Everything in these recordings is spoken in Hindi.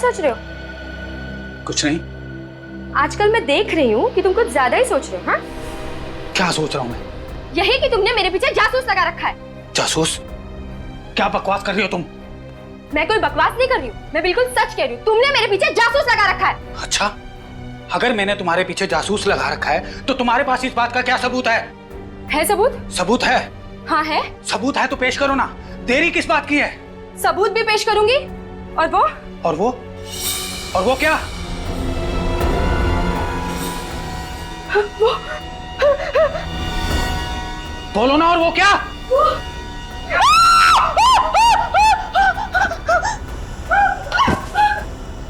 सोच रहे हो? कुछ नहीं। आजकल मैं देख रही हूँ कि तुम कुछ ज्यादा ही सोच रहे हो। हाँ, क्या सोच रहा हूँ मैं? यही कि तुमने मेरे पीछे जासूस लगा रखा है। जासूस? क्या बकवास कर रही हो तुम? मैं कोई बकवास नहीं कर रही हूँ, मैं बिल्कुल सच कह रही हूँ। तुमने मेरे पीछे जासूस लगा रखा है। अच्छा, अगर मैंने तुम्हारे पीछे जासूस लगा रखा है तो तुम्हारे पास इस बात का क्या सबूत है? है सबूत? सबूत है? हाँ है। सबूत है तो पेश करो ना, देरी किस बात की है? सबूत भी पेश करूंगी। और वो? और वो? और वो क्या? वो बोलो ना, और वो क्या?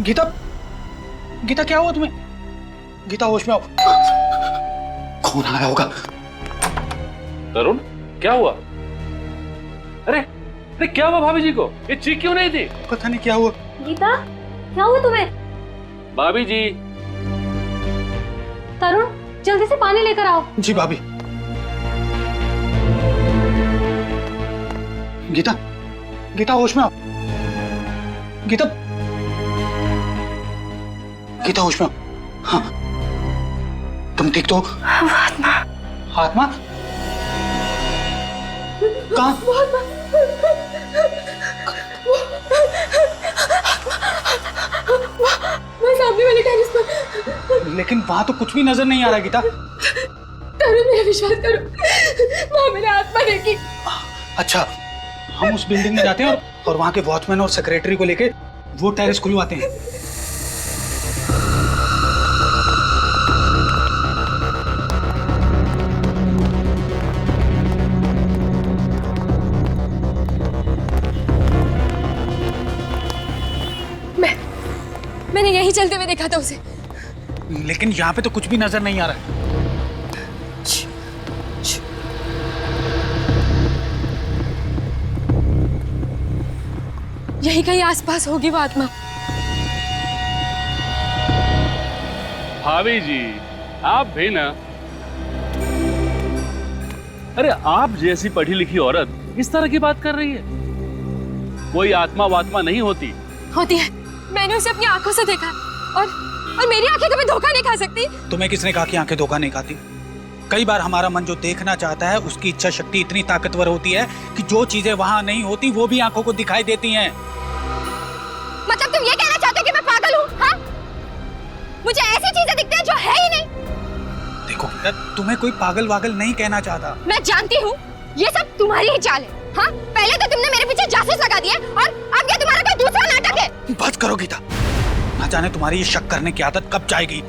गीता, गीता क्या हुआ तुम्हें? गीता होश में आओ। कौन आया होगा? तरुण, क्या हुआ? अरे अरे क्या हुआ भाभी जी को? ये चीख क्यों नहीं थी? पता नहीं क्या हुआ। गीता, क्या हुआ तुम्हें? भाभी जी। तरुण, जल्दी से पानी लेकर आओ। जी भाभी। गीता, गीता होश में आओ। गीता, गीता होश में आओ। हाँ, तुम ठीक तो? आत्मा। आत्मा? कहाँ? वो सामने वाले टेरेस पर। लेकिन वहां तो कुछ भी नजर नहीं आ रहा गीता। तरुण, मेरा विश्वास करो, वहां मेरा आत्मा देखी। अच्छा, हम उस बिल्डिंग में जाते हैं और वहां के वॉचमैन और सेक्रेटरी को लेके वो टेरेस खुलवाते हैं। मैंने यही चलते हुए देखा था उसे। लेकिन यहाँ पे तो कुछ भी नजर नहीं आ रहा है। यही कहीं आसपास होगी वो आत्मा। भाभी जी, आप भी ना। अरे आप जैसी पढ़ी लिखी औरत इस तरह की बात कर रही है? कोई आत्मा वात्मा नहीं होती। होती है, मैंने उसे अपनी आंखों से देखा और मेरी आंखें कभी धोखा नहीं खा सकती। तुम्हें किसने कहा कि आंखें धोखा नहीं खाती? कई बार हमारा मन जो देखना चाहता है उसकी इच्छा शक्ति इतनी ताकतवर होती है कि जो चीजें वहां नहीं होती वो भी आंखों को दिखाई देती हैं। मतलब तुम ये कहना चाहते हो कि मैं पागल हूँ? हाँ? मुझे ऐसी चीजें दिखती हैं जो है ही नहीं। देखो, तुम्हें कोई पागल वागल नहीं कहना चाहता। मैं जानती हूँ ये सब तुम्हारी ही चाल है। हाँ? पहले तो तुमने मेरे पीछे जासूस लगा दिए और अब ये तुम्हारा कोई दूसरा नाटक है। बस करो गीता, ना जाने तुम्हारी ये शक करने की आदत कब जाएगी।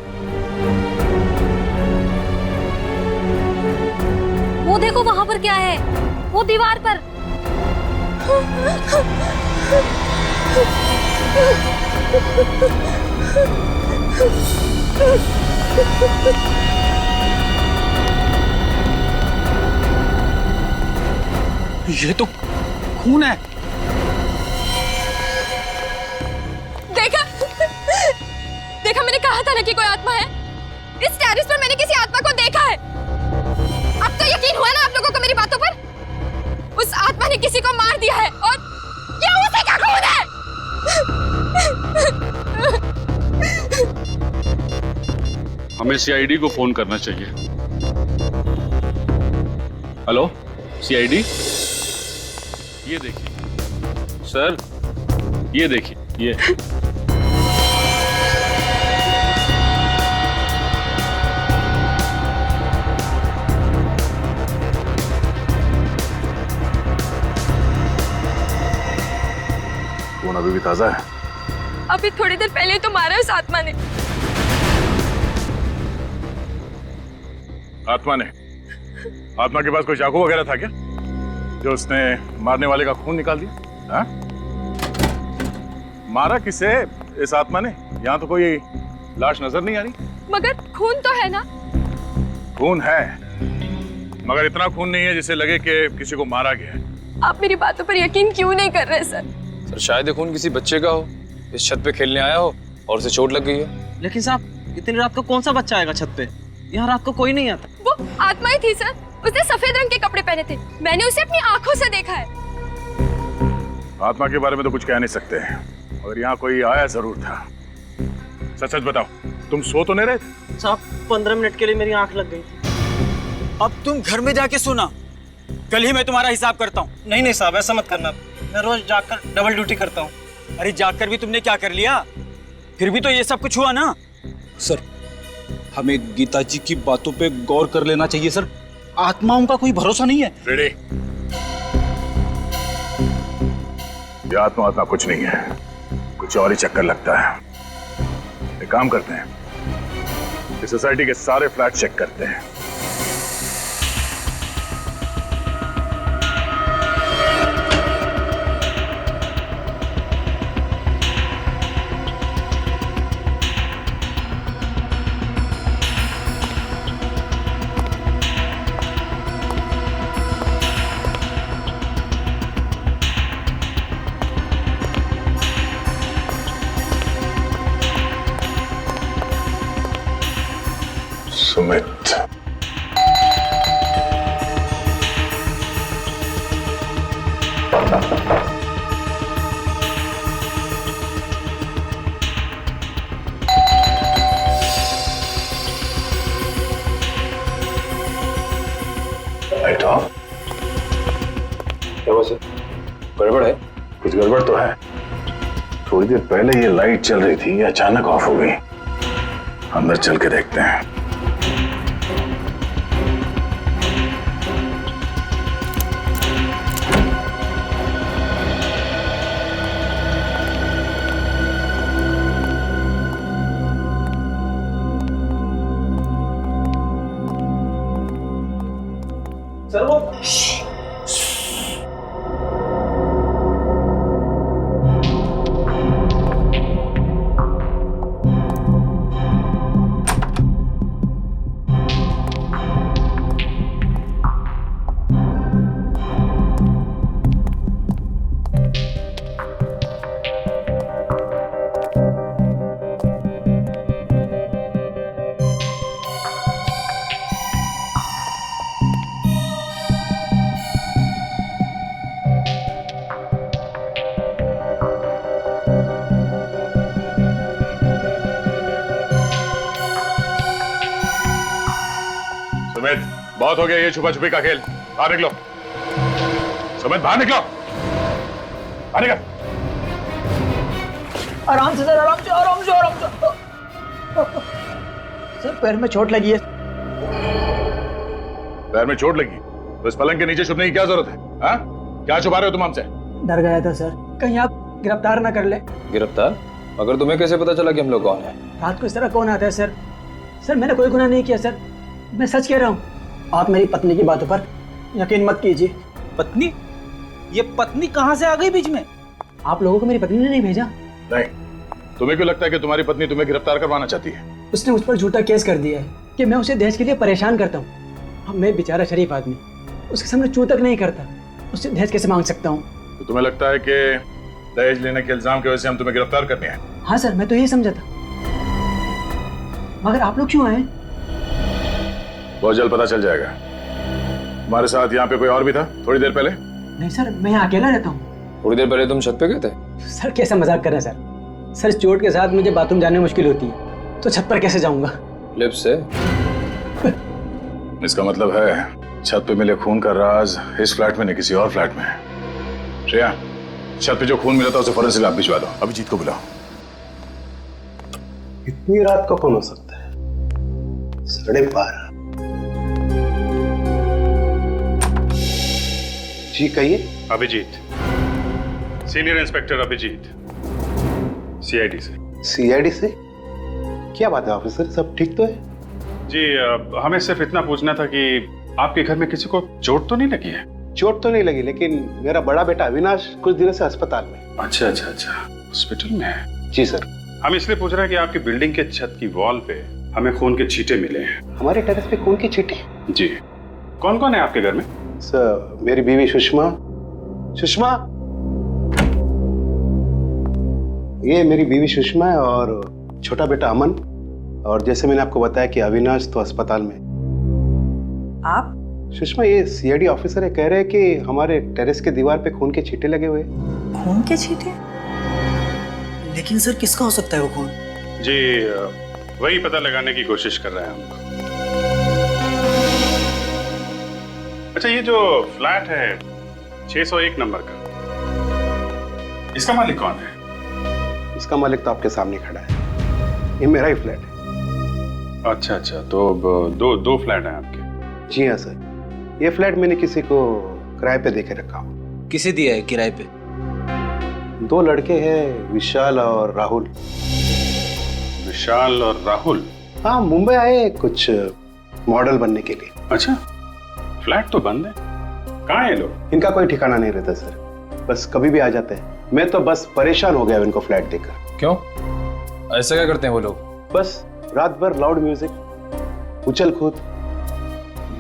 वो देखो वहां पर क्या है, वो दीवार पर। ये तो खून है। देखा, देखा, मैंने कहा था ना कि कोई आत्मा है। इस टेरेस पर मैंने किसी आत्मा को देखा है। अब तो यकीन हुआ ना आप लोगों को मेरी बातों पर? उस आत्मा ने किसी को मार दिया है और ये उसी का खून है। हमें सीआईडी को फोन करना चाहिए। हेलो सीआईडी, ये देखिए सर, ये देखिए, ये खून अभी भी ताजा है। अभी थोड़ी देर पहले तो मारा उस आत्मा ने। आत्मा ने? आत्मा के पास कोई चाकू वगैरह था क्या जो उसने मारने वाले का खून निकाल दिया? हाँ? मारा किसे इस आत्मा ने? यहाँ तो कोई लाश नजर नहीं आ रही। मगर खून तो है ना? खून है, मगर इतना खून नहीं है जिससे लगे कि किसी को मारा गया है। आप मेरी बातों पर यकीन क्यों नहीं कर रहे सर? सर शायद ये खून किसी बच्चे का हो, इस छत पे खेलने आया हो और उसे चोट लग गई हो। लेकिन साहब, इतनी रात को कौन सा बच्चा आएगा छत पे? यहाँ रात को कोई नहीं आता। वो आत्मा ही थी सर, उसने सफेद रंग के कपड़े पहने थे। मैंने उसे अपनी आंखों से देखा है। आत्मा के बारे में तो कुछ कह नहीं सकते, और यहाँ कोई आया जरूर था। सच सच बताओ, तुम सो तो नहीं रहे थे? साहब 15 मिनट के लिए मेरी आंख लग गई थी। अब तुम घर में जाके सोना, कल ही मैं तुम्हारा हिसाब करता हूँ। नहीं साहब, ऐसा मत करना। मैं रोज जाकर डबल ड्यूटी करता हूँ। अरे जाकर भी तुमने क्या कर लिया? फिर भी तो ये सब कुछ हुआ ना। सर, हमें गीता जी की बातों पे गौर कर लेना चाहिए सर। आत्माओं का कोई भरोसा नहीं है। रेडी? ये आत्मा कुछ नहीं है, कुछ और ही चक्कर लगता है। एक काम करते हैं, इस सोसाइटी के सारे फ्लैट चेक करते हैं। सुमित, बैठो। क्या हुआ सर? गड़बड़ है? कुछ गड़बड़ तो है। थोड़ी देर पहले ये लाइट चल रही थी, ये अचानक ऑफ हो गई। अंदर चल के देखते हैं। सर वो सुमित, बहुत हो गया ये छुपा छुपी का खेल। बाहर निकलो। सुमित, बाहर निकलो। बाहर निकल। आराम से सर, आराम से, आराम से, आराम से। सर पैर में चोट लगी है। पैर में चोट लगी तो इस पलंग के नीचे छुपने की क्या जरूरत है? हाँ? क्या छुपा रहे हो तुम हमसे? डर गया था सर, कहीं आप गिरफ्तार ना कर ले। गिरफ्तार? मगर तुम्हें कैसे पता चला कि हम लोग कौन है? रात को इस तरह कौन आता है सर? सर मैंने कोई गुनाह नहीं किया सर, मैं सच कह रहा हूँ। आप मेरी पत्नी की बातों पर यकीन मत कीजिए। पत्नी? ये पत्नी कहाँ से आ गई बीच में? आप लोगों को मेरी पत्नी ने नहीं भेजा। नहीं, तुम्हें क्यों लगता है कि तुम्हारी पत्नी तुम्हें गिरफ्तार करवाना चाहती है? उसने मुझ पर झूठा केस कर दिया है कि मैं उसे दहेज के लिए परेशान करता हूँ। अब मैं बेचारा शरीफ आदमी उसके सामने चू तक नहीं करता, उससे दहेज कैसे मांग सकता हूँ? तो तुम्हें लगता है कि दहेज लेने के इल्जाम की वजह से हम तुम्हें गिरफ्तार करने आए? हाँ सर, मैं तो यही समझा था। मगर आप लोग क्यों आए? बहुत जल्द पता चल जाएगा। हमारे साथ यहाँ पे कोई और भी था थोड़ी देर पहले? नहीं सर, मैं यहाँ अकेला रहता हूँ। थोड़ी देर पहले तुम छत पे गए थे? सर कैसा मजाक कर रहे हैं सर? सर चोट के साथ मुझे बाथरूम जाने में मुश्किल होती है, तो छत पर कैसे जाऊंगा? लिफ्ट से? इसका मतलब है छत पे मिले खून का राज इस फ्लैट में नहीं किसी और फ्लैट में है। श्रेया, छत पे जो खून मिला था उसे फॉरेंसिक लैब भिजवा दो। अभिजीत को बुलाओ। इतनी रात को कौन हो सकता है? 12:30। जी कहिए। Abhijeet, senior inspector Abhijeet, CID से। सीआईडी से? क्या बात है ऑफिसर, सब ठीक तो है? जी, हमें सिर्फ इतना पूछना था कि आपके घर में किसी को चोट तो नहीं लगी है? चोट तो नहीं लगी, लेकिन मेरा बड़ा बेटा अविनाश कुछ दिनों से अस्पताल में। अच्छा अच्छा अच्छा, हॉस्पिटल में है? जी सर। हम इसलिए पूछ रहे हैं कि आपकी बिल्डिंग के छत की वॉल पे हमें खून के छींटे मिले हैं। हमारे टेरेस पे खून की छींटे? जी। कौन कौन है आपके घर में? सर मेरी बीवी सुषमा, सुषमा, ये मेरी बीवी सुषमा है और छोटा बेटा अमन, और जैसे मैंने आपको बताया कि अविनाश तो अस्पताल में। आप? सुषमा, ये सीआईडी ऑफिसर है, कह रहे हैं कि हमारे टेरेस के दीवार पे खून के छींटे लगे हुए। खून के छींटे? लेकिन सर किसका हो सकता है वो खून? जी वही पता लगाने की कोशिश कर रहे हैं हम। अच्छा, ये जो फ्लैट है 601 नंबर का, इसका मालिक कौन है? इसका मालिक तो आपके सामने खड़ा है, ये मेरा ही फ्लैट है। अच्छा अच्छा, तो दो फ्लैट हैं आपके? जी हाँ सर, ये फ्लैट मैंने किसी को किराए पे देके रखा हूँ। किसे दिया है किराए पे? 2 लड़के हैं, विशाल और राहुल। विशाल और राहुल? हाँ, मुंबई आए कुछ मॉडल बनने के लिए। अच्छा, फ्लैट तो बंद है, कहाँ है लोग? इनका कोई ठिकाना नहीं रहता सर, बस कभी भी आ जाते हैं। मैं तो बस परेशान हो गया इनको फ्लैट देखकर। क्यों, ऐसा क्या करते हैं वो लोग? बस रात भर लाउड म्यूजिक, उछल कूद।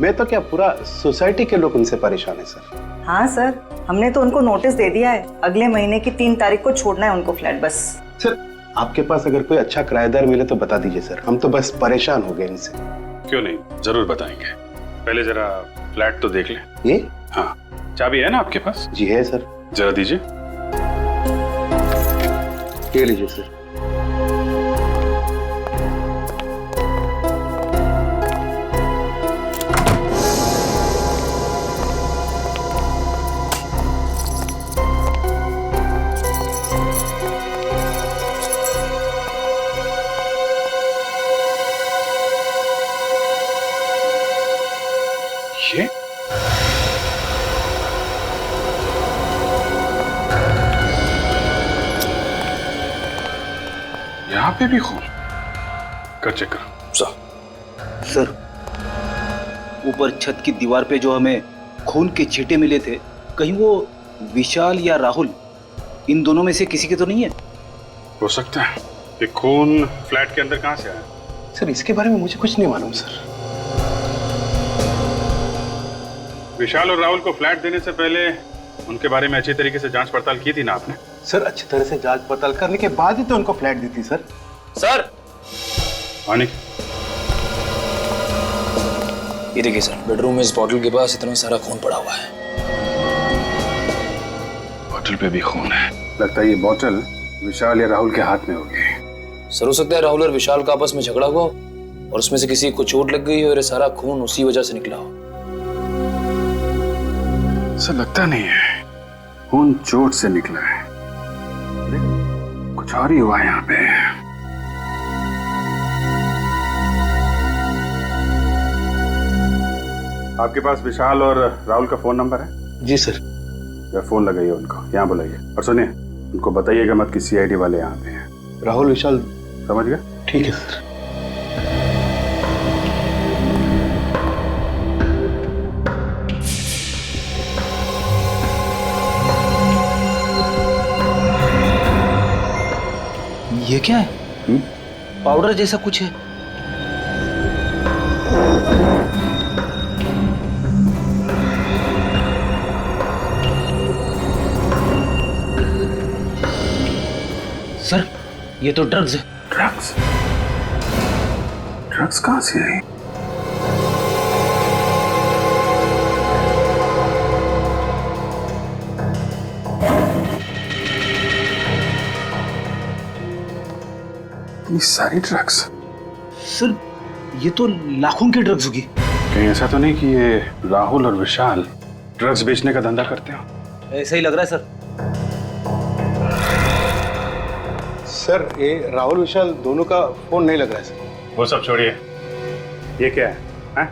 मैं तो क्या, पूरा सोसाइटी के लोग उनसे परेशान है सर। हाँ सर, हमने तो उनको नोटिस दे दिया है, अगले महीने की 3 तारीख को छोड़ना है उनको फ्लैट बस। सर आपके पास अगर कोई अच्छा किराएदार मिले तो बता दीजिए सर, हम तो बस परेशान हो गए इनसे। क्यों नहीं, जरूर बताएंगे। पहले जरा फ्लैट तो देख लें। ये? हाँ, चाबी है ना आपके पास? जी है सर। जरा दीजिए। ये लीजिए सर। ये यहाँ पे भी खून? कर चेक करो। सर, ऊपर छत की दीवार पे जो हमें खून के छींटे मिले थे, कहीं वो विशाल या राहुल, इन दोनों में से किसी के तो नहीं है? हो सकता है। ये खून फ्लैट के अंदर कहाँ से आया? सर इसके बारे में मुझे कुछ नहीं मालूम सर। विशाल और राहुल को फ्लैट देने से पहले उनके बारे में अच्छी तरीके से जांच पड़ताल की थी ना आपने? सर अच्छी तरह से जांच पड़ताल करने के बाद ही तो उनको फ्लैट दी थी सर। सर मानिक, ये देखिए सर, बेडरूम में इस बॉटल के पास इतना सारा खून पड़ा हुआ है। बोतल पे भी खून है। लगता है ये बोतल विशाल या राहुल के हाथ में होगी। सर हो सकता है राहुल और विशाल का आपस में झगड़ा हुआ हो और उसमें से किसी को चोट लग गई हो और ये सारा खून उसी वजह से निकला हो। ऐसा लगता नहीं है, खून चोट से निकला है। कुछ और ही हुआ है यहाँ पे। आपके पास विशाल और राहुल का फोन नंबर है? जी सर। या फोन लगाइए उनको, यहाँ बुलाइए। और सुनिए, उनको बताइएगा मत कि CID वाले यहाँ पे हैं। राहुल विशाल, समझ गए? ठीक है सर। ये क्या है? पाउडर जैसा कुछ है। सर ये तो ड्रग्स है। ड्रग्स? ड्रग्स कहाँ से आई? इतनी सारी ड्रग्स? सर ये तो लाखों की ड्रग्स होगी। कहीं ऐसा तो नहीं कि ये राहुल और विशाल ड्रग्स बेचने का धंधा करते हो? ऐसा ही लग रहा है सर। सर ये राहुल विशाल दोनों का फोन नहीं लग रहा है सर। वो सब छोड़िए, ये क्या है? हैं?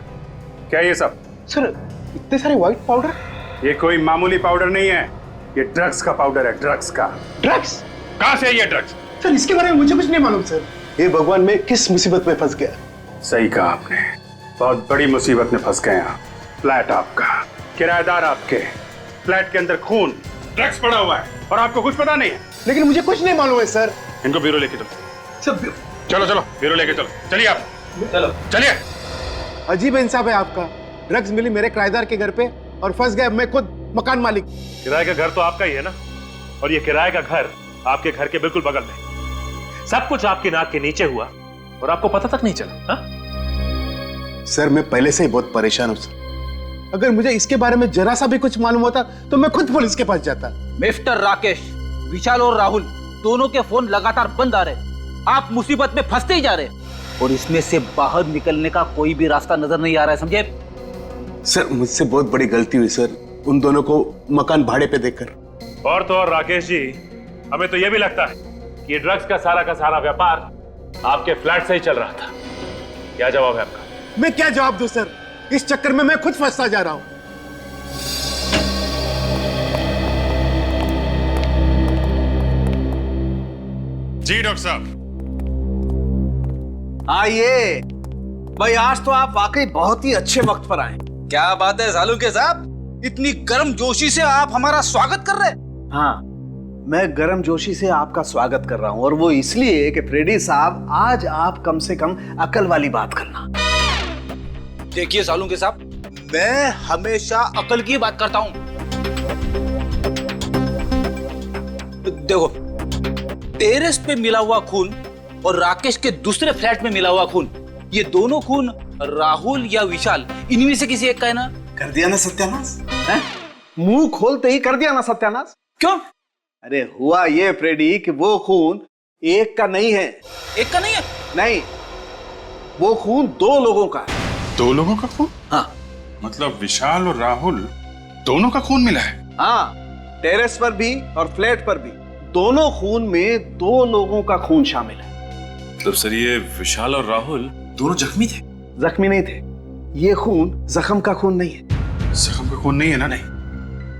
क्या ये सब? सर इतने सारे व्हाइट पाउडर? ये कोई मामूली पाउडर नहीं है, ये ड्रग्स का पाउडर है। ड्रग्स का। ड्रग्स? कहाँ से है ये ड्रग्स? सर इसके बारे में मुझे कुछ नहीं मालूम सर। ये भगवान, मैं किस मुसीबत में फंस गया। सही कहा आपने, बहुत बड़ी मुसीबत में फंस गए आप। फ्लैट आपका, किराएदार आपके, फ्लैट के अंदर खून, ड्रग्स पड़ा हुआ है और आपको कुछ पता नहीं है। लेकिन मुझे कुछ नहीं मालूम है सर। इनको ब्यूरो लेके चलो। सब चलो चलो ब्यूरो लेके चलो। चलिए आप, चलो चलिए। अजीब इंसाफ है आपका। ड्रग्स मिली मेरे किराएदार के घर पे और फंस गया मैं खुद मकान मालिक। किराए का घर तो आपका ही है ना, और ये किराए का घर आपके घर के बिल्कुल बगल में। सब कुछ आपकी नाक के नीचे हुआ और आपको पता तक नहीं चला। हा? सर मैं पहले से ही बहुत परेशान हूँ सर। अगर मुझे इसके बारे में जरा सा भी कुछ मालूम होता तो मैं खुद पुलिस के पास जाता। मिस्टर राकेश, विशाल और राहुल दोनों के फोन लगातार बंद आ रहे। आप मुसीबत में फंसते ही जा रहे और इसमें से बाहर निकलने का कोई भी रास्ता नजर नहीं आ रहा है, समझे? सर मुझसे बहुत बड़ी गलती हुई सर, उन दोनों को मकान भाड़े पे देकर। और तो और राकेश जी, हमें तो यह भी लगता है कि ये ड्रग्स का सारा व्यापार आपके फ्लैट से ही चल रहा था। क्या जवाब है आपका? मैं क्या जवाब दूं सर, इस चक्कर में मैं खुद फंसता जा रहा हूं। जी डॉक्टर साहब। आइए भाई, आज तो आप वाकई बहुत ही अच्छे वक्त पर आए। क्या बात है सालुके साहब, इतनी गर्म जोशी से आप हमारा स्वागत कर रहे हैं? हाँ, मैं गर्म जोशी से आपका स्वागत कर रहा हूं, और वो इसलिए कि फ्रेडी साहब, आज आप कम से कम अकल वाली बात करना। देखिए सालुके साहब, मैं हमेशा अकल की बात करता हूं। देखो, टेरेस पे मिला हुआ खून और राकेश के दूसरे फ्लैट में मिला हुआ खून, ये दोनों खून राहुल या विशाल, इनमें से किसी एक का है ना? कर दिया ना सत्यानाश? मुंह खोलते ही कर दिया ना सत्यानाश? क्यों? अरे हुआ ये फ्रेडी कि वो खून एक का नहीं है। एक का नहीं है? नहीं, वो खून दो लोगों का है। दो लोगों का खून? हाँ। मतलब विशाल और राहुल दोनों का खून मिला है? हाँ, टेरेस पर भी और फ्लैट पर भी दोनों खून में दो लोगों का खून शामिल है। मतलब सर, ये विशाल और राहुल दोनों जख्मी थे? जख्मी नहीं थे, ये खून जख्म का खून नहीं है। जख्म का खून नहीं है ना? नहीं,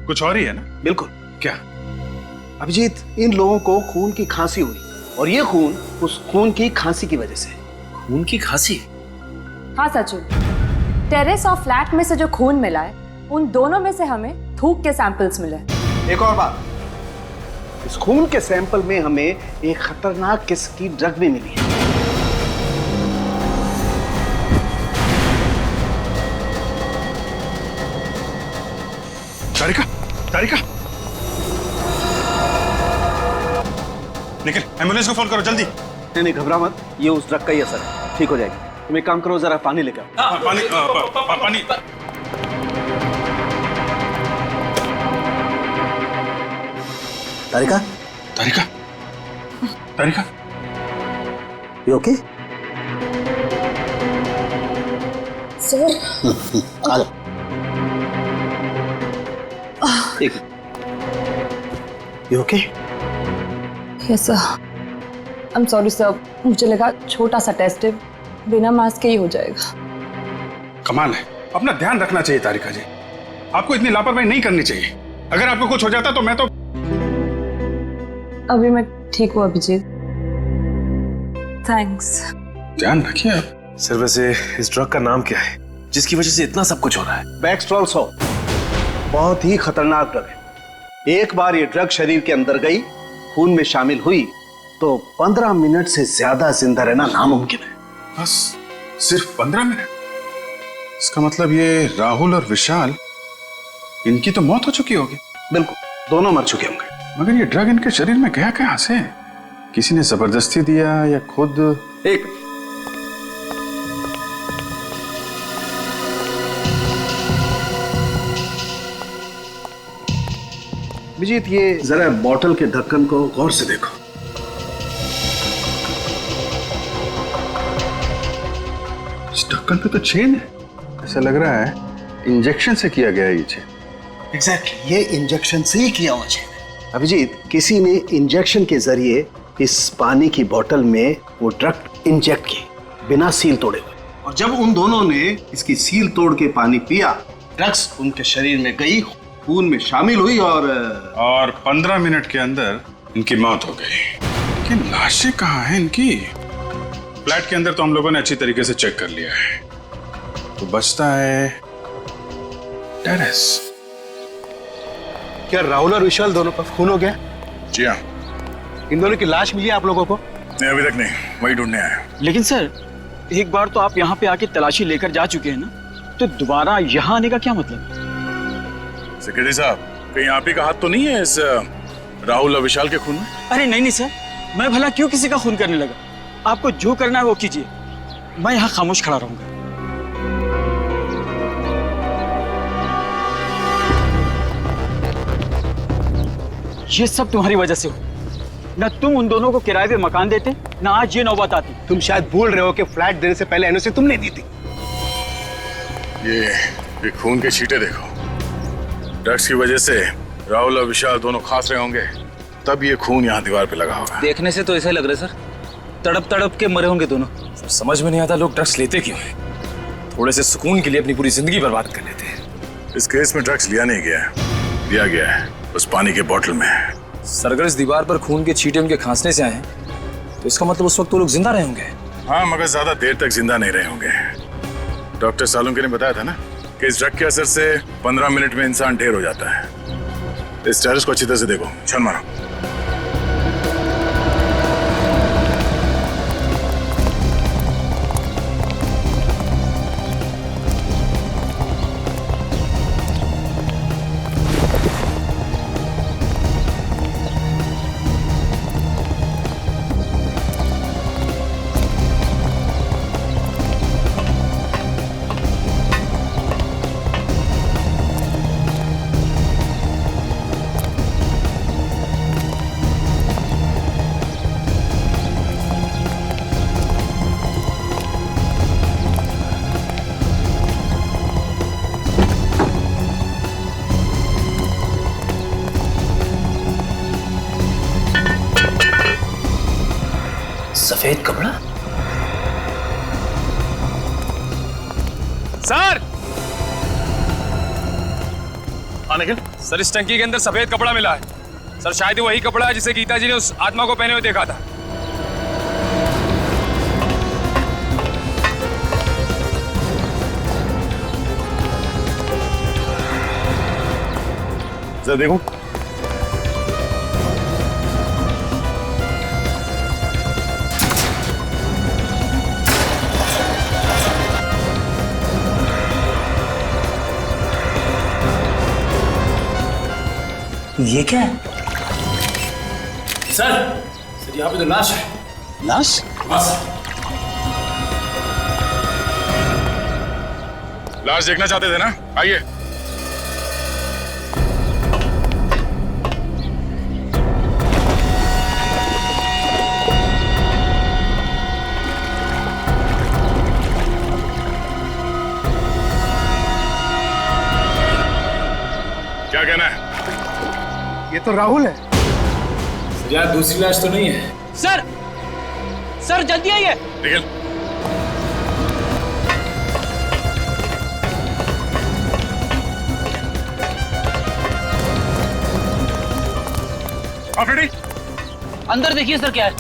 कुछ और ही है ना? बिल्कुल। क्या? अभिजीत, इन लोगों को खून की खांसी हुई, और ये खून उस खून की खांसी की वजह से। खून की खांसी? हाँ सचिन, टेरेस और फ्लैट में से जो खून मिला है, उन दोनों में से हमें थूक के सैंपल्स मिले। एक और बात, इस खून के सैंपल में हमें एक खतरनाक किस्म की ड्रग भी मिली है। तारिका, तारिका, निकल, एम्बुलेंस को फोन करो जल्दी। नहीं, घबरा मत, ये उस ड्रग का ही असर है, ठीक हो जाएगी। तुम एक काम करो, जरा पानी लेकर आओ। पानी, पानी। तारिका, तारिका, तारिका, यू ओके? सर, आ जाओ। एक, you okay? Yes sir. I am sorry sir, मुझे लगा छोटा सा टेस्ट है, बिना मास्क के ही हो जाएगा। कमाल है, अपना ध्यान रखना चाहिए तारिका जी, आपको इतनी लापरवाही नहीं करनी चाहिए। अगर आपको कुछ हो जाता तो मैं तो। अभी मैं ठीक हूँ अभिजीत, थैंक्स। ध्यान रखिए आप। सर वैसे इस ड्रग का नाम क्या है जिसकी वजह से इतना सब कुछ हो रहा है? बैक्सट्रॉल 100 बहुत ही खतरनाक ड्रग है। एक बार ये ड्रग शरीर के अंदर गई, खून में शामिल हुई, तो 15 मिनट से ज्यादा जिंदा रहना नामुमकिन है। बस सिर्फ 15 मिनट? इसका मतलब ये राहुल और विशाल, इनकी तो मौत हो चुकी होगी। बिल्कुल, दोनों मर चुके होंगे। मगर ये ड्रग इनके शरीर में गया कहां से? किसी ने जबरदस्ती दिया या खुद? एक विजीत, ये जरा बॉटल के ढक्कन को गौर से देखो। इस ढक्कन पे तो चेन है, ऐसा लग रहा है इंजेक्शन से किया गया ये चेन। एग्जैक्टली, ये इंजेक्शन से ही किया हुआ चेन है। अभिजीत, किसी ने इंजेक्शन के जरिए इस पानी की बोतल में वो ड्रग इंजेक्ट की, बिना सील तोड़े हुए, और जब उन दोनों ने इसकी सील तोड़ के पानी पिया, ड्रग्स उनके शरीर में गई, खून में शामिल हुई, और 15 मिनट के अंदर इनकी मौत हो गई। लेकिन लाशें कहाँ हैं इनकी? फ्लैट के अंदर तो हम लोगों ने अच्छी तरीके से चेक कर लिया है, तो बचता है टेरेस। क्या राहुल और विशाल दोनों का खून हो गया? जी हाँ। इन दोनों की लाश मिली आप लोगों को? नहीं, अभी तक नहीं, वही ढूंढने आया। लेकिन सर, एक बार तो आप यहाँ पे आके तलाशी लेकर जा चुके हैं ना, तो दोबारा यहाँ आने का क्या मतलब? सेक्रेटरी साहब, कहीं आप ही का हाथ तो नहीं है इस राहुल और विशाल के खून में? अरे नहीं सर, मैं भला क्यों किसी का खून करने लगा? आपको जो करना है वो कीजिए, मैं यहाँ खामोश खड़ा रहूंगा। ये सब तुम्हारी वजह से हो। न तुम उन दोनों को किराए पे मकान देते, ना आज ये नौबत आती। तुम शायद भूल रहे हो कि फ्लैट देने से पहले एनओसी तुमने दी थी। ये खून के छींटे देखो। ड्रग्स की वजह से राहुल और विशाल दोनों खास रहे होंगे, तब ये खून यहाँ दीवार पे लगा होगा। देखने से तो ऐसा लग रहा है सर, तड़प तड़प के मरे होंगे दोनों। सर समझ में नहीं आता लोग ड्रग्स लेते क्यों हैं। थोड़े से सुकून के लिए अपनी पूरी जिंदगी बर्बाद कर लेते हैं। इस केस में ड्रग्स लिया नहीं गया है, लिया गया है उस पानी के बोतल में। सर अगर इस दीवार पर खून के छींटे उनके खांसने से आए हैं, तो इसका मतलब उस वक्त वो लोग जिंदा रहे होंगे। हाँ, मगर ज्यादा देर तक जिंदा नहीं रहे होंगे। डॉक्टर सालुंके ने बताया था ना कि इस ड्रग के असर से 15 मिनट में इंसान ढेर हो जाता है। इस टेरेस को अच्छी तरह से देखो, छन मारो। सफेद कपड़ा। सर निखिल सर, इस टंकी के अंदर सफेद कपड़ा मिला है। सर शायद वही कपड़ा है जिसे गीता जी ने उस आत्मा को पहने हुए देखा था। जरा देखो। ये क्या है? सर यहाँ पे तो लाश है। लाश? बस लाश देखना चाहते थे ना, आइए। क्या कहना है? ये तो राहुल है। यार दूसरी लाश तो नहीं है। सर, सर जल्दी आइए। निखिल, रेडी? अंदर देखिए सर क्या है।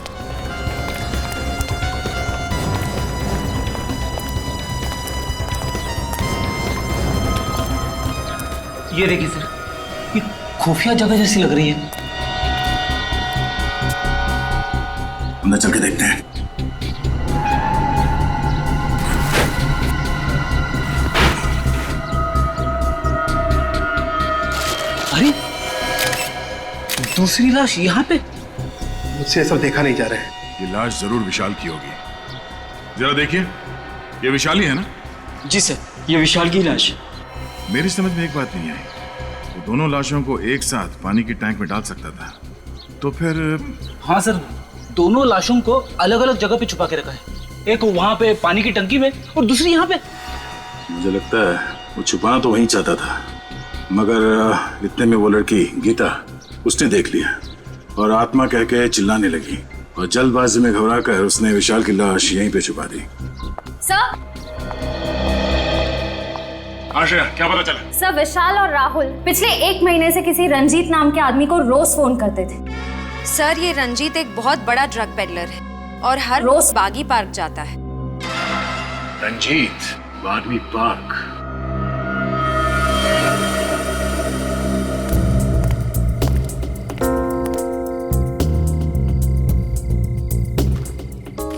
ये देखिए सर, ये खुफिया जगह जैसी लग रही है। अंदर चल के देखते हैं। अरे दूसरी लाश यहाँ पे। मुझसे सब देखा नहीं जा रहा है। ये लाश जरूर विशाल की होगी। जरा देखिए, ये विशाल ही है ना? जी सर, ये विशाल की लाश। मेरी समझ में एक बात नहीं आई, वो दोनों लाशों को एक साथ पानी की टैंक में डाल सकता था, तो फिर? हाँ सर, दोनों लाशों को अलग अलग जगह पे छुपा के रखा है। एक वहां पे पानी की टंकी में और दूसरी यहाँ पे। मुझे लगता है वो छुपाना तो वहीं चाहता था, मगर इतने में वो लड़की गीता उसने देख लिया और आत्मा कह के चिल्लाने लगी और जल्दबाजी में घबराकर उसने विशाल की लाश यहीं पे छुपा दी। सर, आशा, क्या पता चला? सर, विशाल और राहुल पिछले 1 महीने से किसी रंजीत नाम के आदमी को रोज फोन करते थे। सर ये रंजीत एक बहुत बड़ा ड्रग पेडलर है और हर रोज बागी पार्क जाता है। रंजीत बागी पार्क?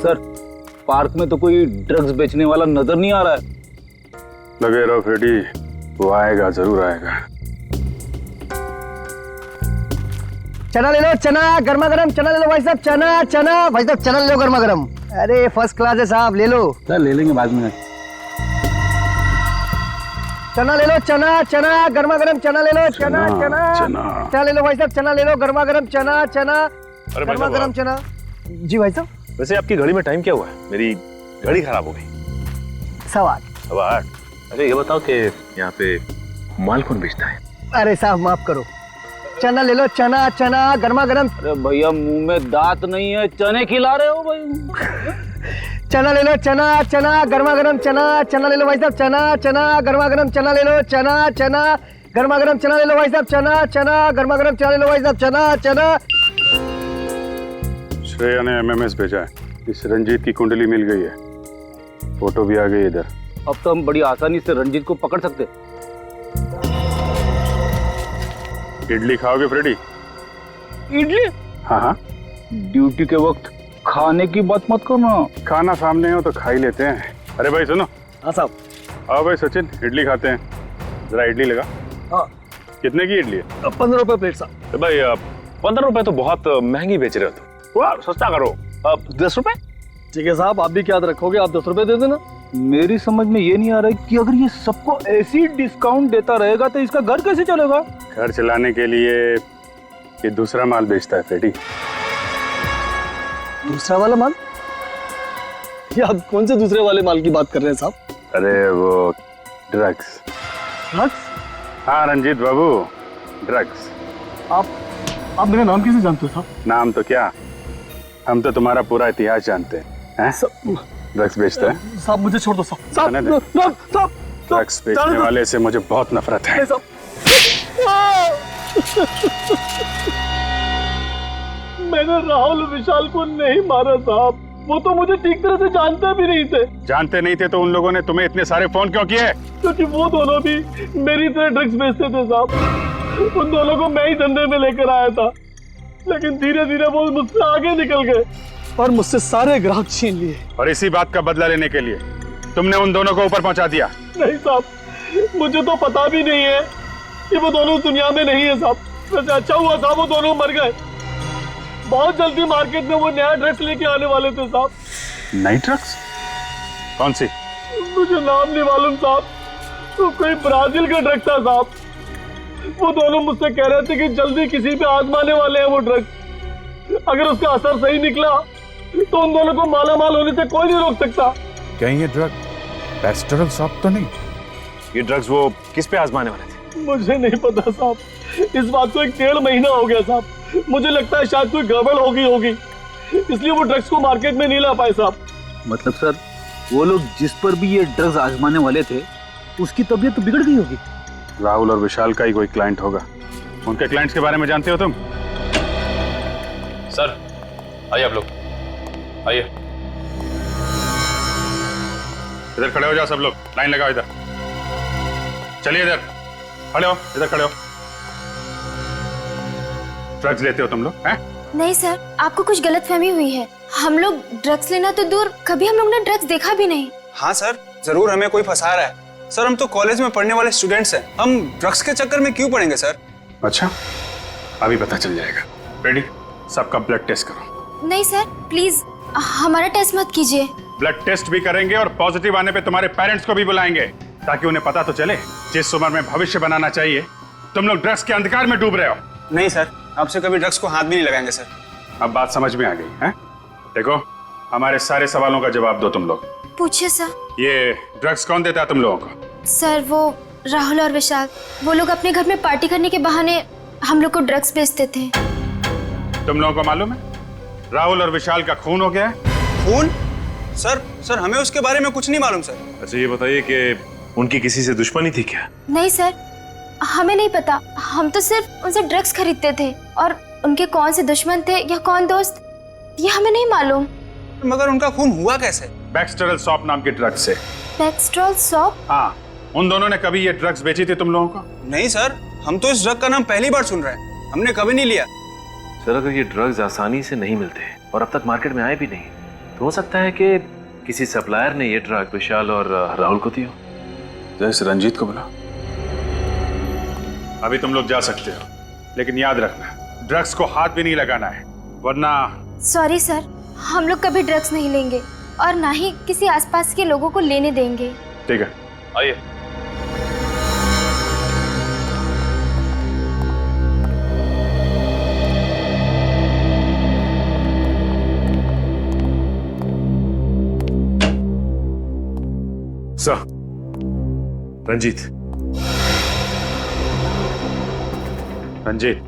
सर पार्क में तो कोई ड्रग्स बेचने वाला नजर नहीं आ रहा है। लगे रहो फ्रेडी, वो आएगा, जरूर आएगा। चना ले लो, चना गर्मा गर्म चना ले लो भाई साहब। चना चना भाई साहब, चना ले लो गर्मा गर्म। अरे फर्स्ट क्लास है साहब, ले लो। सर ले लेंगे बाद में। चना ले लो, चना चना गर्मा गर्म चना ले लो। चना चना चना ले लो भाई साहब, चना ले लो गर्मा गर्म। चना चना अरे भाई साहब, गरम चना। जी भाई साहब। वैसे आपकी घड़ी में टाइम क्या हुआ है? मेरी घड़ी खराब हो गई। 8:15। अब 8। अरे ये बताओ कि यहाँ पे माल कौन बेचता है? अरे साहब माफ करो, चना ले लो, चना चना गर्मा गर्म। अरे भैया मुंह में दांत नहीं है, चने खिला रहे हो भाई। चना ले लो, चना चना गर्मा गर्म चना। चना ले लो भाई साहब, चना चना गर्मा गर्म चना ले लो। चना चना गर्मा गर्म चना ले लो भाई साहब। चना चना गर्मा गर्म चना ले लो भाई साहब। चना चना। श्रेया ने एमएमएस भेजा है, इस रंजीत की कुंडली मिल गई है, फोटो भी आ गई इधर। अब तो हम बड़ी आसानी से रंजीत को पकड़ सकते। इडली खाओगे फ्रेडी? इडली? हाँ हाँ, ड्यूटी के वक्त खाने की बात मत करना। खाना सामने हो तो खा ही लेते हैं। अरे भाई सुनो। हाँ साहब। आओ भाई सचिन, इडली खाते हैं। जरा इडली लगा। हाँ। कितने की इडली है? 15 रुपए प्लेट साहब। भाई 15 रुपए तो बहुत महंगी बेच रहे हो तुम, थोड़ा सस्ता करो। 10 रुपए? ठीक है साहब, आप भी क्या रखोगे, आप 10 रुपए दे देना। मेरी समझ में ये नहीं आ रहा है कि अगर ये सबको ऐसी डिस्काउंट देता रहेगा तो इसका घर कैसे चलेगा? घर चलाने के लिए ये दूसरा माल बेचता है फ्रेडी। दूसरा वाला माल? ये आप कौन से दूसरे वाले माल की बात कर रहे हैं साहब? अरे वो ड्रग्स। ड्रग्स? हाँ रंजीत बाबू, ड्रग्स। आप मेरा नाम कैसे जानते हो साहब? नाम तो क्या, हम तो तुम्हारा पूरा इतिहास जानते हैं। ड्रग्स बेचता है साहब, मुझे छोड़ दो साहब। साहब ड्रग्स बेचने वाले से मुझे बहुत नफरत है। मैंने राहुल विशाल को नहीं मारा साहब, वो तो मुझे ठीक तरह से जानते भी नहीं थे। जानते नहीं थे तो उन लोगों ने तुम्हें इतने सारे फोन क्यों किए? क्योंकि वो दोनों भी मेरी तरह ड्रग्स बेचते थे साहब। उन दोनों को मैं ही धंधे में लेकर आया था, लेकिन धीरे धीरे वो मुझसे आगे निकल गए और मुझसे सारे ग्राहक छीन लिए। और इसी बात का बदला लेने के लिए तुमने उन दोनों को ऊपर पहुंचा दिया? नहीं साहब, मुझे तो पता भी नहीं है कि वो दोनों दुनिया में नहीं है साहब। वैसे अच्छा हुआ साहब वो दोनों मर गए। बहुत जल्दी मार्केट में वो नया ड्रग्स लेके आने वाले थे साहब। नई ड्रग्स? कौन सी? मुझे नाम नहीं मालूम साहब, तो कोई ब्राजील का ड्रग था साहब। वो दोनों मुझसे कह रहे थे कि जल्दी किसी पे आजमाने वाले हैं वो ड्रग्स। अगर उसका असर सही निकला तो उन दोनों को मालामाल होने से कोई नहीं रोक सकता। कहीं ये ड्रग पेस्टरल सॉप तो नहीं? ये ड्रग्स वो किस पे आजमाने वाले थे? मुझे नहीं पता साहब, इस बात को 1.5 महीना हो गया साहब। मुझे लगता है शायद कोई गड़बड़ हो गई होगी, इसलिए वो ड्रग्स को मार्केट में नहीं ला पाए साहब। मतलब सर, वो लोग जिस पर भी ये ड्रग्स आजमाने वाले थे उसकी तबीयत तो बिगड़ गई होगी। राहुल और विशाल का ही कोई क्लाइंट होगा। उनके क्लाइंट्स के बारे में जानते हो तुम? सर आइए आप लोग, आइए इधर खड़े हो जाओ सब लोग, लाइन लगाओ इधर। चलिए इधर खड़े हो, इधर खड़े हो। ड्रग्स लेते हो तुम लोग हैं? नहीं सर, आपको कुछ गलतफहमी हुई है। हम लोग ड्रग्स लेना तो दूर, कभी हम लोग ने ड्रग्स देखा भी नहीं। हाँ सर, जरूर हमें कोई फंसा रहा है। सर हम तो कॉलेज में पढ़ने वाले स्टूडेंट्स हैं, हम ड्रग्स के चक्कर में क्यों पड़ेंगे सर? अच्छा, अभी पता चल जाएगा। रेडी, सबका ब्लड टेस्ट करो। नहीं सर, प्लीज हमारा टेस्ट मत कीजिए। ब्लड टेस्ट भी करेंगे और पॉजिटिव आने पे तुम्हारे पेरेंट्स को भी बुलाएंगे, ताकि उन्हें पता तो चले जिस उम्र में भविष्य बनाना चाहिए तुम लोग ड्रग्स के अंधकार में डूब रहे हो। नहीं सर, आपसे कभी ड्रग्स को हाथ भी नहीं लगाएंगे सर। अब बात समझ में आ गई है? देखो, हमारे सारे सवालों का जवाब दो तुम लोग। पूछिए सर। ये ड्रग्स कौन देता है तुम लोगों को? सर वो राहुल और विशाल, वो लोग अपने घर में पार्टी करने के बहाने हम लोग को ड्रग्स बेचते थे। तुम लोगों को मालूम है राहुल और विशाल का खून हो गया है? खून? सर हमें उसके बारे में कुछ नहीं मालूम सर। अच्छा ये बताइए कि उनकी किसी से दुश्मनी थी क्या? नहीं सर, हमें नहीं पता। हम तो सिर्फ उनसे ड्रग्स खरीदते थे, और उनके कौन से दुश्मन थे या कौन दोस्त, ये हमें नहीं मालूम। मगर उनका खून हुआ कैसे? बैक्सटेरल सॉप नाम के ड्रग्स से। बैक्सटेरल सॉप? हाँ, उन दोनों ने कभी ये ड्रग्स बेची थी तुम लोगों को? नहीं सर, हम तो इस ड्रग का नाम पहली बार सुन रहे हैं, हमने कभी नहीं लिया। सर अगर ये ड्रग्स आसानी से नहीं मिलते और अब तक मार्केट में आए भी नहीं, तो हो सकता है कि किसी सप्लायर ने ये ड्रग विशाल और राहुल को दिया। तो इस रंजीत को बुला। अभी तुम लोग जा सकते हो, लेकिन याद रखना ड्रग्स को हाथ भी नहीं लगाना है, वरना। सॉरी सर, हम लोग कभी ड्रग्स नहीं लेंगे और ना ही किसी आसपास के लोगों को लेने देंगे। ठीक है, आइए। सर, रंजीत। रंजीत,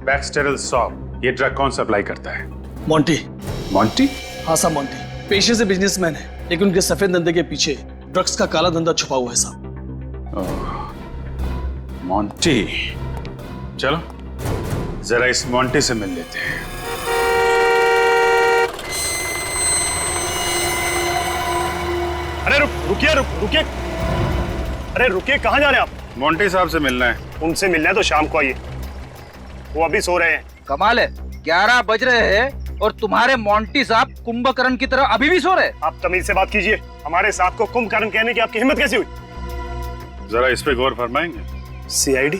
बैक्सटेरल सॉप ये ड्रग कौन सप्लाई करता है? मोंटी। मॉन्टी? हाँ साहब, मोंटी पेशे से बिजनेसमैन है, लेकिन उनके सफेद धंधे के पीछे ड्रग्स का काला धंधा छुपा हुआ है साहब। मॉन्टी, चलो जरा इस मॉन्टी से मिल लेते हैं। अरे रुकिए रुकिए। अरे रुकिए, कहाँ जा रहे हैं आप? मॉन्टी साहब से मिलना है। उनसे मिलना है तो शाम को आइए, वो अभी सो रहे हैं। कमाल है, 11 बज रहे हैं और तुम्हारे मोंटी साहब कुंभकर्ण की तरह अभी भी सो रहे। आप तमीज से बात कीजिए, हमारे साहब को कुंभकर्ण कहने की आपकी हिम्मत कैसी हुई? जरा इस पे गौर फरमाएंगे? सीआईडी?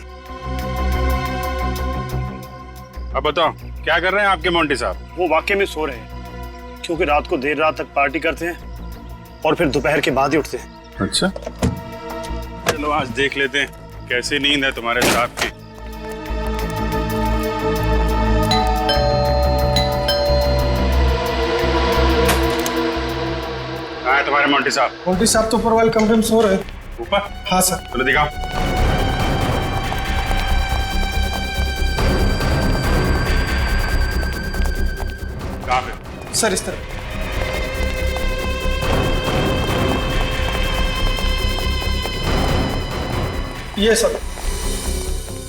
अब बताओ क्या कर रहे हैं आपके मोंटी साहब? वो वाकई में सो रहे हैं, क्योंकि रात को देर रात तक पार्टी करते हैं और फिर दोपहर के बाद ही उठते हैं। अच्छा, चलो आज देख लेते हैं कैसी नींद है तुम्हारे साहब की। कहाँ है तुम्हारे मोंटी साहब? मोंटी साहब तो ऊपर वाले कमरे में सो रहे। ऊपर? हाँ सर। चलो दिखाओ। कहाँ पे? सर इस तरह। ये सर।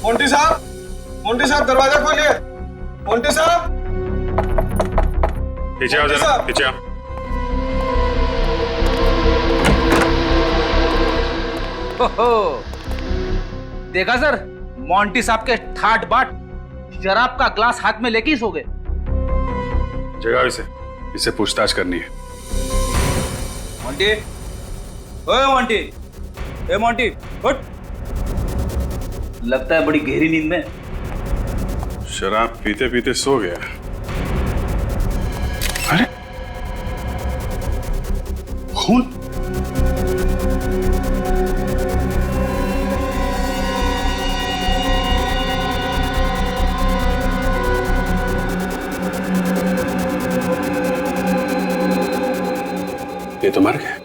मोंटी साहब दरवाजा खोलिए। मोंटी साहब, पीछे आओ जरा, पीछे आओ। देखा सर, मोंटी साहब के ठाट बाट शराब का ग्लास हाथ में लेके ही सो गए। जगाओ इसे पूछताछ करनी है। मोंटी, ओए मोंटी, ए मोंटी, उठ। लगता है बड़ी गहरी नींद में। शराब पीते पीते सो गया। अरे खून! ये तो मर गए।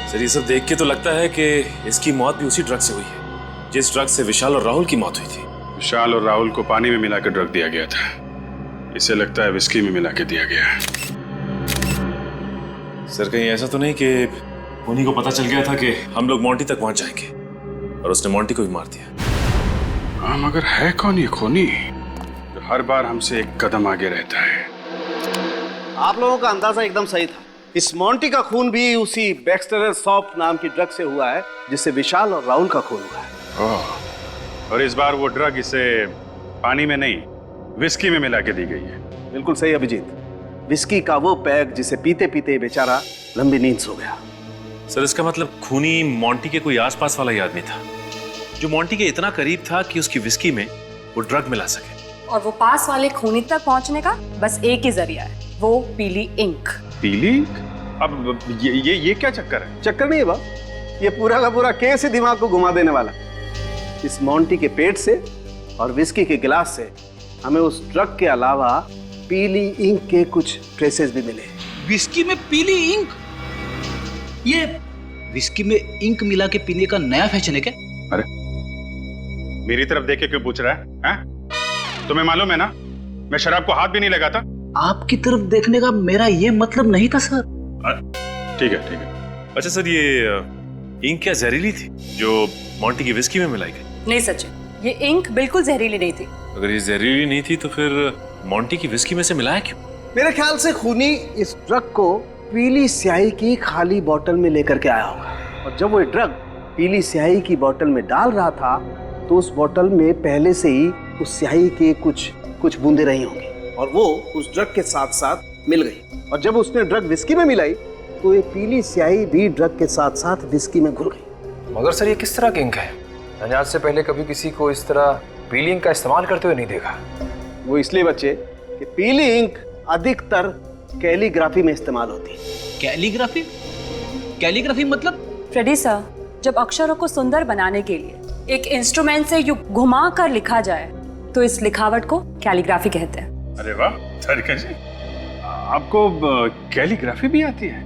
सर, ये सब देख के तो लगता है कि इसकी मौत भी उसी ड्रग से हुई है जिस ड्रग से विशाल और राहुल की मौत हुई थी। विशाल और राहुल को पानी में मिलाकर ड्रग दिया गया था। इसे लगता है विस्की में मिला के दिया गया है। सर, कहीं ऐसा तो नहीं कि उन्हीं को पता चल गया था कि हम लोग मोंटी तक पहुंच जाएंगे और उसने मोंटी को भी मार दिया? हाँ, मगर है कौन ये खूनी जो हर बार हमसे एक कदम आगे रहता है? आप लोगों का अंदाजा एकदम सही था। इस मोंटी का खून भी उसी बैक्सटेरल सॉप नाम की ड्रग से हुआ है जिससे विशाल और राहुल का खून हुआ है। ओह, और इस बार वो ड्रग इसे पानी में नहीं विस्की में मिला के दी गई है। बिल्कुल सही अभिजीत, विस्की का वो पैक जिसे पीते पीते बेचारा लंबी नींद सो गया। सर, इसका मतलब खूनी मोंटी के कोई आसपास वाला ही आदमी था जो मोंटी के इतना करीब था कि उसकी विस्की में वो ड्रग मिला सके। और वो पास वाले खूनी तक पहुंचने का बस एक ही जरिया है, वो पीली इंक। पीली? अब ये क्या चक्कर है? चक्कर नहीं है बाप, ये पूरा का पूरा केस ही दिमाग को घुमा देने वाला। इस मोंटी के पेट से और विस्की के गिलास से हमें उस ड्रग के अलावा पीली इंक के कुछ ट्रेसेस भी मिले। विस्की में पीली इंक? ये विस्की में इंक मिला के पीने का नया फैशन है क्या? अरे मेरी तरफ देख के क्यों पूछ रहा है? तुम्हें मालूम है ना, मैं शराब को हाथ भी नहीं लगाता। आपकी तरफ देखने का मेरा ये मतलब नहीं था सर। ठीक है। अच्छा सर, ये इंक क्या जहरीली थी जो मोंटी की विस्की में मिलाई गई? नहीं सचिन, ये इंक बिल्कुल जहरीली नहीं थी। अगर ये जहरीली नहीं थी तो फिर मोंटी की विस्की में से मिलाया क्यों? मेरे ख्याल से खूनी इस ड्रग को पीली स्याही की खाली बोतल में लेकर के आया होगा, और जब वो ड्रग पीली स्याही की बोतल में डाल रहा था तो उस बोतल में पहले से ही उस स्याही के कुछ बूंदे रही होंगी और वो उस ड्रग के साथ साथ मिल गई। और जब उसने ड्रग विस्की में मिलाई तो ये पीली स्याही भी ड्रग के साथ साथ विस्की में घुल गई। मगर सर, ये किस तरह की इंक है? मैंने आज से पहले कभी किसी को इस तरह पीली इंक का इस्तेमाल करते हुए नहीं देखा। वो इसलिए बच्चे कि पीली इंक अधिकतर कैलीग्राफी में इस्तेमाल होती है। कैलीग्राफी? कैलीग्राफी मतलब? फ्रेडी सर, जब अक्षरों को सुंदर बनाने के लिए एक इंस्ट्रूमेंट से यूं घुमा कर लिखा जाए तो इस लिखावट को कैलीग्राफी कहते हैं। अरे वाह तारिका जी, आपको कैलीग्राफी भी आती है?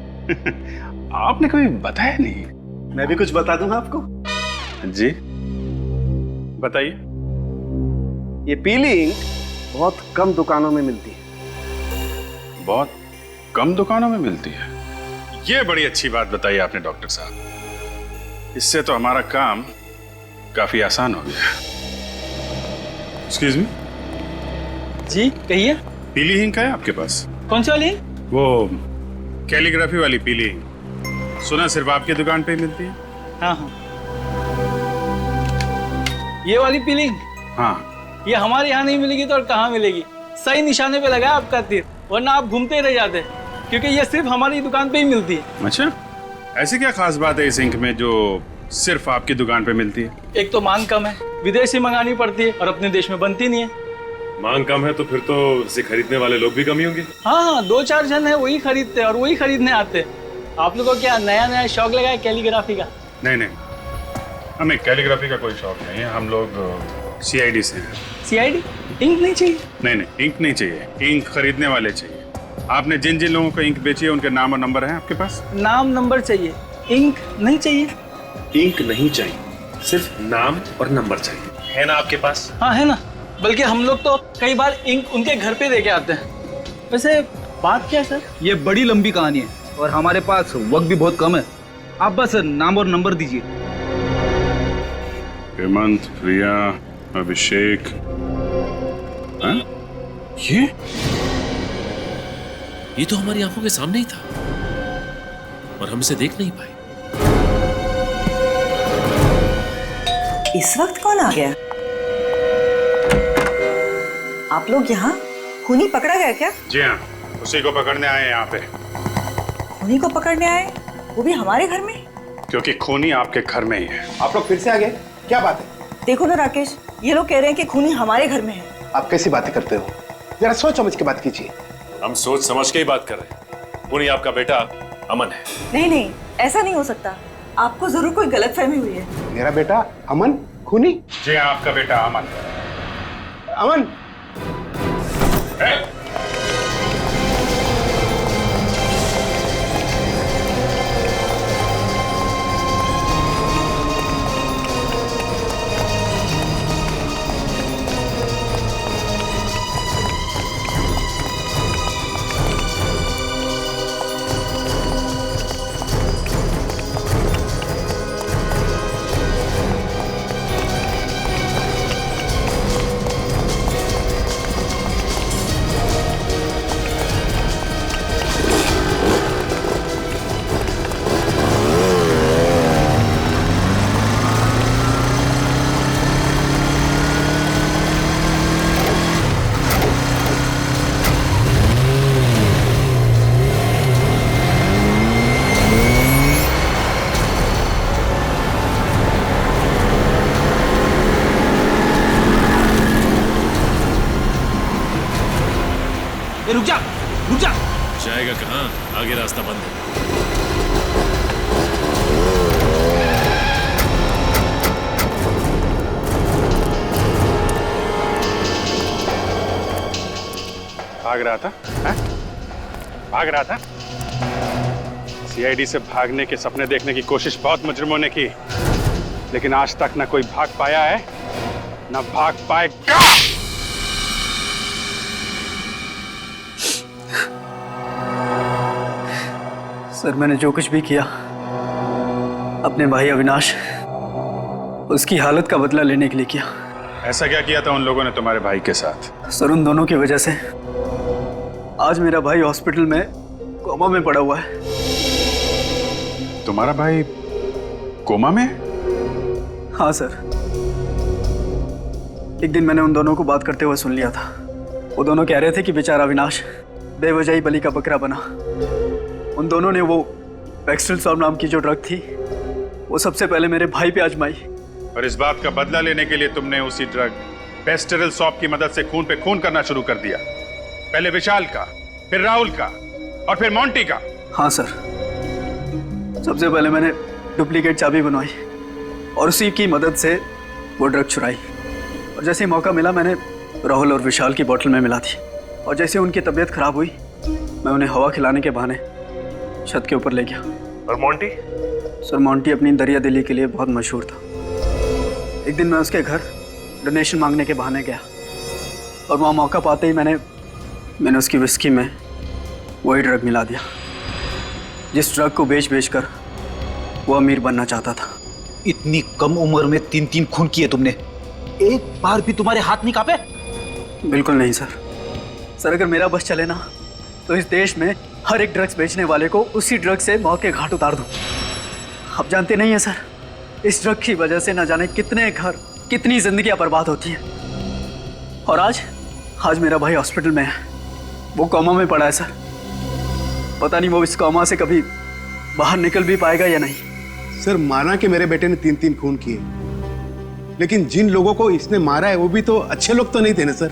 आपने कभी बताया नहीं। मैं भी कुछ बता दूं आपको? जी बताइए। ये पीली इंक बहुत कम दुकानों में मिलती है। बहुत कम दुकानों में मिलती है? ये बड़ी अच्छी बात बताई आपने डॉक्टर साहब। इससे तो हमारा काम काफी आसान हो गया। Excuse me. जी कहिए। पीली इंक है आपके पास? कौन सी वाली? वो कैलीग्राफी वाली पीली इंक। सुना सिर्फ आपकी दुकान पे ही मिलती है? हाँ हाँ, ये वाली पीली इंक? हाँ। ये हमारे यहाँ नहीं मिलेगी तो और कहाँ मिलेगी? सही निशाने पे लगा आपका तीर, वरना आप घूमते ही रह जाते, क्योंकि ये सिर्फ हमारी दुकान पे ही मिलती है। अच्छा, ऐसी क्या खास बात है इस इंक में जो सिर्फ आपकी दुकान पे मिलती है? एक तो मांग कम है, विदेश से मंगानी पड़ती है और अपने देश में बनती नहीं है। मांग कम है तो फिर तो इसे खरीदने वाले लोग भी कम ही होंगे। हाँ, 2-4 जन है वही खरीदते हैं और वही खरीदने आते हैं। आप लोगों को क्या नया नया शौक लगा है कैलीग्राफी का? नहीं नहीं, हमें कैलीग्राफी का कोई शौक नहीं है। हम लोग CID से हैं। CID? इंक नहीं चाहिए? नहीं नहीं, इंक नहीं चाहिए, इंक खरीदने वाले चाहिए। आपने जिन जिन लोगों को इंक बेची है उनके नाम और नंबर हैं आपके पास? नाम नंबर चाहिए, इंक नहीं चाहिए। इंक नहीं चाहिए, सिर्फ नाम और नंबर चाहिए, है ना आपके पास? हाँ है ना, बल्कि हम लोग तो कई बार इंक उनके घर पे देके आते हैं। वैसे बात क्या है सर? ये बड़ी लंबी कहानी है और हमारे पास वक्त भी बहुत कम है। आप बस नाम और नंबर दीजिए। हेमंत, प्रिया, अभिषेक। हाँ? ये तो हमारी आंखों के सामने ही था और हम इसे देख नहीं पाए। इस वक्त कौन आ गया? आप लोग यहाँ? खूनी पकड़ा गया क्या? जी हाँ, उसी को पकड़ने आए हैं यहाँ पे। खूनी को पकड़ने आए, वो भी हमारे घर में? क्योंकि खूनी आपके घर में ही है। आप लोग फिर से आ गए? क्या बात है? देखो ना राकेश, ये लोग कह रहे हैं कि खूनी हमारे घर में है। आप कैसी बातें करते हो? जरा सोच समझ के बात कीजिए। हम सोच समझ के ही बात कर रहे हैं। खूनी आपका बेटा अमन है। नहीं नहीं, ऐसा नहीं हो सकता। आपको जरूर कोई गलतफहमी हुई है। मेरा बेटा अमन खूनी? जी हाँ, आपका बेटा अमन। अमन? रुक जा, रुक जा। जाएगा कहाँ? आगे रास्ता बंद है। भाग रहा था? है? भाग रहा था? CID से भागने के सपने देखने की कोशिश बहुत मुजरिमों ने की, लेकिन आज तक न कोई भाग पाया है न भाग पाएगा। सर, मैंने जो कुछ भी किया अपने भाई अविनाश, उसकी हालत का बदला लेने के लिए किया। ऐसा क्या किया था उन लोगों ने तुम्हारे भाई के साथ? सर, उन दोनों की वजह से आज मेरा भाई हॉस्पिटल में कोमा में पड़ा हुआ है। तुम्हारा भाई कोमा में? हाँ सर, एक दिन मैंने उन दोनों को बात करते हुए सुन लिया था। वो दोनों कह रहे थे कि बेचारा अविनाश बेवजह ही बलि का बकरा बना। उन दोनों ने वो पैक्सटल सॉल्व नाम की जो ड्रग थी वो सबसे पहले मेरे भाई पे आजमाई। और इस बात का बदला लेने के लिए तुमने उसी ड्रग पेस्टेरल सॉप की मदद से खून पे खून करना शुरू कर दिया। पहले विशाल का, फिर राहुल का और फिर मोंटी का। हाँ सर, सबसे पहले मैंने डुप्लीकेट चाबी बनवाई और उसी की मदद से वो ड्रग चुराई और जैसे ही मौका मिला मैंने राहुल और विशाल की बोतल में मिला दी और जैसे उनकी तबीयत खराब हुई मैं उन्हें हवा खिलाने के बहाने छत के ऊपर ले गया। और मोंटी? सर मोंटी अपनी दरिया दिली के लिए बहुत मशहूर था। एक दिन मैं उसके घर डोनेशन मांगने के बहाने गया और वहाँ मौका पाते ही मैंने उसकी विस्की में वही ड्रग मिला दिया जिस ड्रग को बेच कर वो अमीर बनना चाहता था। इतनी कम उम्र में 3 खून किए तुमने, एक बार भी तुम्हारे हाथ नहीं कांपे? बिल्कुल नहीं सर अगर मेरा बस चले ना तो इस देश में हर एक ड्रग्स बेचने वाले को उसी ड्रग से मौत के घाट उतार दूं। आप जानते नहीं हैं सर, इस ड्रग की वजह से न जाने कितने घर, कितनी जिंदगियां बर्बाद होती हैं। और आज मेरा भाई हॉस्पिटल में है, वो कोमा में पड़ा है सर। पता नहीं वो इस कोमा से कभी बाहर निकल भी पाएगा या नहीं। सर माना कि मेरे बेटे ने 3 खून किए, लेकिन जिन लोगों को इसने मारा है वो भी तो अच्छे लोग तो नहीं थे ना सर।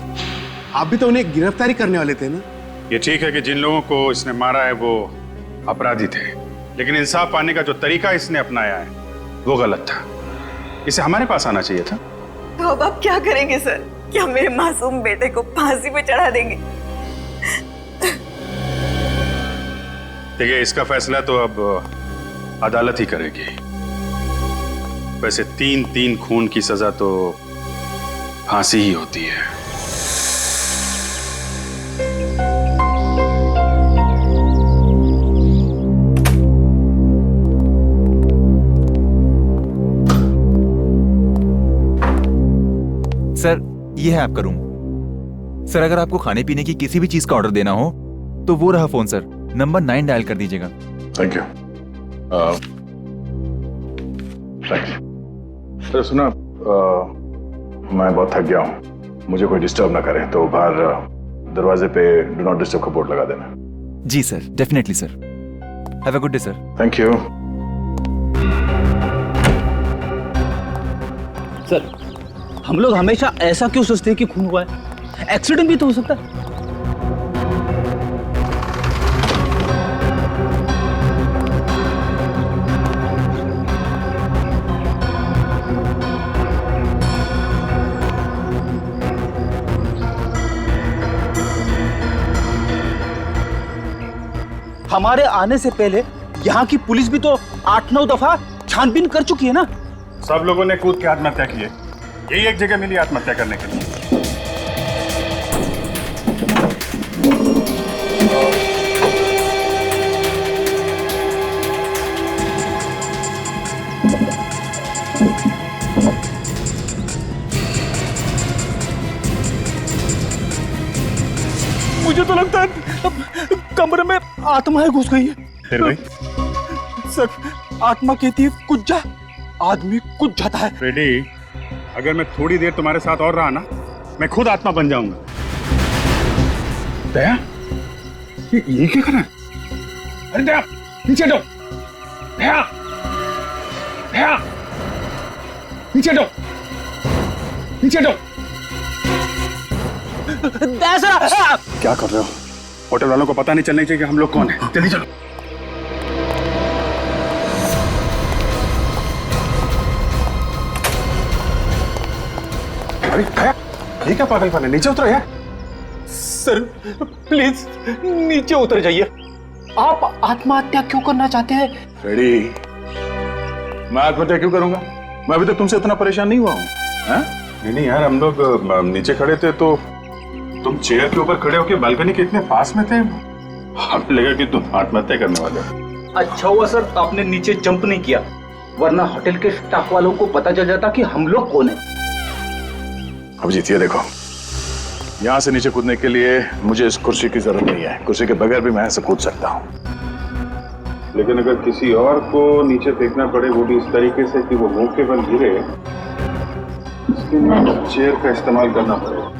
आप भी तो उन्हें गिरफ्तारी करने वाले थे ना। ये ठीक है कि जिन लोगों को इसने मारा है वो अपराधी थे, लेकिन इंसाफ पाने का जो तरीका इसने अपनाया है वो गलत था। इसे हमारे पास आना चाहिए था। तो अब आप क्या करेंगे सर? क्या मेरे मासूम बेटे को फांसी पे चढ़ा देंगे? देखिए, इसका फैसला तो अब अदालत ही करेगी। वैसे 3 खून की सजा तो फांसी ही होती है। सर, ये है आपका रूम। सर, अगर आपको खाने पीने की किसी भी चीज का ऑर्डर देना हो तो वो रहा फोन सर, नंबर 9 डायल कर दीजिएगा। Thank you. सर सुना, मैं बहुत थक गया हूँ, मुझे कोई डिस्टर्ब ना करे तो बाहर दरवाजे पे डू नॉट डिस्टर्ब का बोर्ड लगा देना। जी sir, definitely sir. Have a good day sir. Thank you. Sir, हम लोग हमेशा ऐसा क्यों सोचते हैं कि खून हुआ है? एक्सीडेंट भी तो हो सकता है। हमारे आने से पहले यहाँ की पुलिस भी तो 8-9 दफा छानबीन कर चुकी है ना। सब लोगों ने कूद के आत्महत्या की है, यही एक जगह मिली आत्महत्या करने के लिए। मुझे तो लगता है कमरे में आत्माएं घुस गई है। फिर भी सर, आत्मा कहती है कुछ जा, आदमी कुछ जाता है। फ्रेडी, अगर मैं थोड़ी देर तुम्हारे साथ और रहा ना, मैं खुद आत्मा बन जाऊंगा। दया, ये क्या कर रहा है? अरे दया, नीचे हटो। दया, दया, नीचे हटो, नीचे हटो। क्या कर रहे हो? होटल वालों को पता नहीं चलना चाहिए कि हम लोग कौन हैं। जल्दी चलो। अरे दया, ये क्या पागलपन है? नीचे उतरो यार। सर प्लीज नीचे उतर जाइए। आप आत्महत्या क्यों करना चाहते हैं? फ्रेडी, मैं आत्महत्या क्यों करूंगा? मैं अभी तक तुमसे इतना परेशान नहीं हुआ हूँ। नहीं यार, हम लोग नीचे खड़े थे तो तुम चेयर के ऊपर खड़े होकर बालकनी के इतने पास में थे, हमें लगा कि तुम आत्महत्या करने वाले हो। अच्छा हुआ सर आपने नीचे जंप नहीं किया, वरना होटल के स्टाफ वालों को पता चल जाता कि हम लोग कौन है। अब जीतिए, देखो यहाँ से नीचे कूदने के लिए मुझे इस कुर्सी की जरूरत नहीं है। कुर्सी के बगैर भी मैं ऐसे कूद सकता हूँ, लेकिन अगर किसी और को नीचे फेंकना पड़े, वो भी इस तरीके से कि वो मुंह के बल गिरे, इसके लिए चेयर का इस्तेमाल करना पड़ेगा।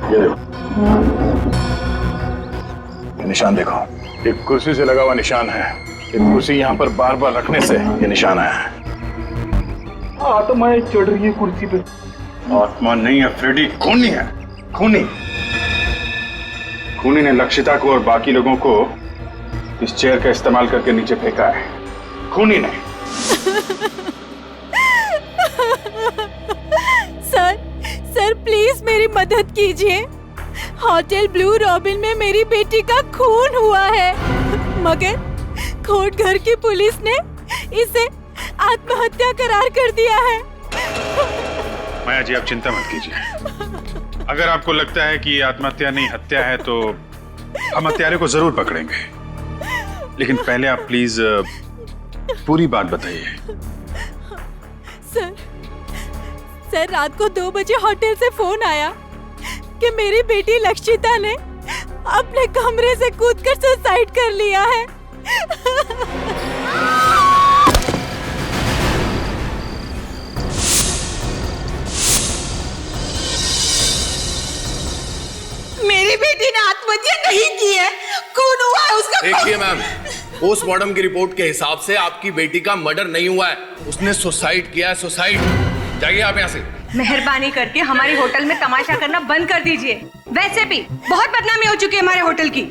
ये निशान देखो, एक कुर्सी से लगा हुआ निशान है। एक कुर्सी यहाँ पर बार बार रखने से ये निशान आया है। आत्माएं चढ़ रही है कुर्सी पे। आत्मा नहीं है फ्रेडी, खूनी है। खूनी ने लक्षिता को और बाकी लोगों को इस चेयर का इस्तेमाल करके नीचे फेंका है। खूनी ने। मेरी मदद कीजिए। होटल ब्लू रॉबिन में मेरी बेटी का खून हुआ है, मगर कोर्ट घर की पुलिस ने इसे आत्महत्या करार कर दिया है। माया जी, आप चिंता मत कीजिए। अगर आपको लगता है कि ये आत्महत्या नहीं हत्या है तो हम हत्यारे को जरूर पकड़ेंगे, लेकिन पहले आप प्लीज पूरी बात बताइए। सर, रात को 2 बजे होटल से फोन आया कि मेरी बेटी लक्षिता ने अपने कमरे से कूदकर सुसाइड कर लिया है। मेरी बेटी ने आत्महत्या नहीं की है, खून हुआ है उसका। देखिए मैम, पोस्टमार्टम की रिपोर्ट के हिसाब से आपकी बेटी का मर्डर नहीं हुआ है, उसने सुसाइड किया है। सुसाइड। जाइए आप यहाँ से। मेहरबानी करके हमारी होटल में तमाशा करना बंद कर दीजिए। वैसे भी बहुत बदनामी हो चुकी है हमारे होटल की।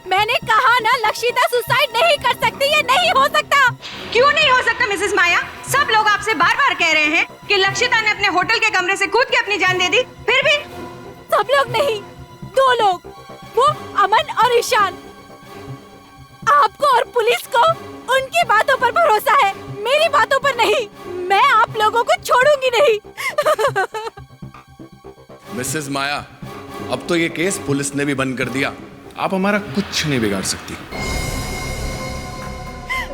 मैंने कहा ना, लक्षिता सुसाइड नहीं कर सकती, ये नहीं हो सकता। क्यों नहीं हो सकता मिसेस माया? सब लोग आपसे बार बार कह रहे हैं कि लक्षिता ने अपने होटल के कमरे से कूद के अपनी जान दे दी, फिर भी। सब लोग नहीं, 2 लोग, वो अमन और ईशान। आपको और पुलिस को उनकी बातों पर भरोसा है, मेरी बातों पर नहीं। मैं आप लोगों को छोड़ूंगी नहीं। मिसेस माया, अब तो ये केस पुलिस ने भी बंद कर दिया, आप हमारा कुछ नहीं बिगाड़ सकती।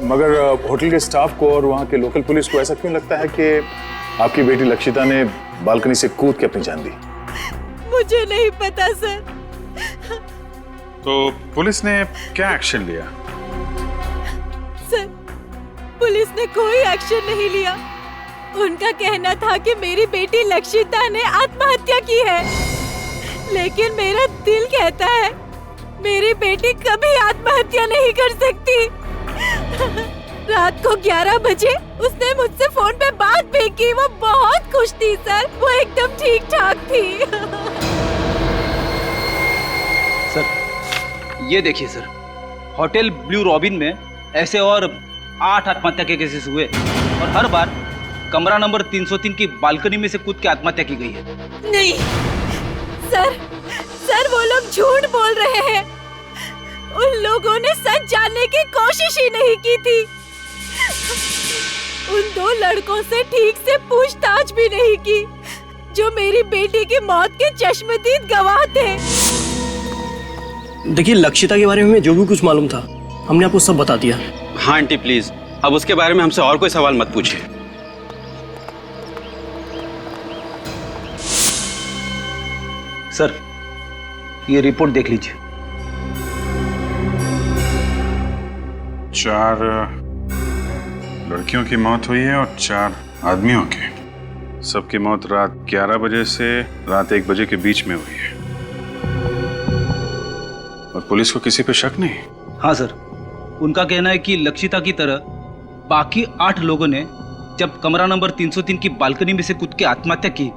मगर होटल के स्टाफ को और वहाँ के लोकल पुलिस को ऐसा क्यों लगता है कि आपकी बेटी लक्षिता ने बालकनी से कूद के अपनी जान दी? मुझे नहीं पता सर। तो पुलिस ने क्या एक्शन लिया? सर, पुलिस ने कोई एक्शन नहीं लिया। उनका कहना था कि मेरी बेटी लक्षिता ने आत्महत्या की है, लेकिन मेरा दिल कहता है मेरी बेटी कभी आत्महत्या नहीं कर सकती। रात को 11 बजे उसने मुझसे फोन पे बात भी की। वो बहुत खुश थी सर, वो एकदम ठीक ठाक थी। सर, ये देखिए सर, होटल ब्लू रॉबिन में ऐसे और 8 आत्महत्या के केसेस हुए और हर बार कमरा नंबर 303 की बालकनी में से कूद के आत्महत्या की गई है। नहीं सर, वो लोग झूठ बोल रहे हैं। उन लोगों ने सच जानने की कोशिश ही नहीं की थी। उन 2 लड़कों से ठीक से पूछताछ भी नहीं की जो मेरी बेटी की मौत के चश्मदीद गवाह थे। देखिए, लक्षिता के बारे में जो भी कुछ मालूम था हमने आपको सब बता दिया। हाँ आंटी प्लीज, अब उसके बारे में हमसे और कोई सवाल मत पूछिए। सर, ये रिपोर्ट देख लीजिए। 4 लड़कियों की मौत हुई है और 4 आदमियों की। सबकी मौत रात 11 बजे से रात 1 बजे के बीच में हुई है और पुलिस को किसी पे शक नहीं। हाँ सर, उनका कहना है कि लक्षिता की तरह बाकी 8 लोगों ने जब कमरा नंबर 303 की बालकनी में से कूद के आत्महत्या की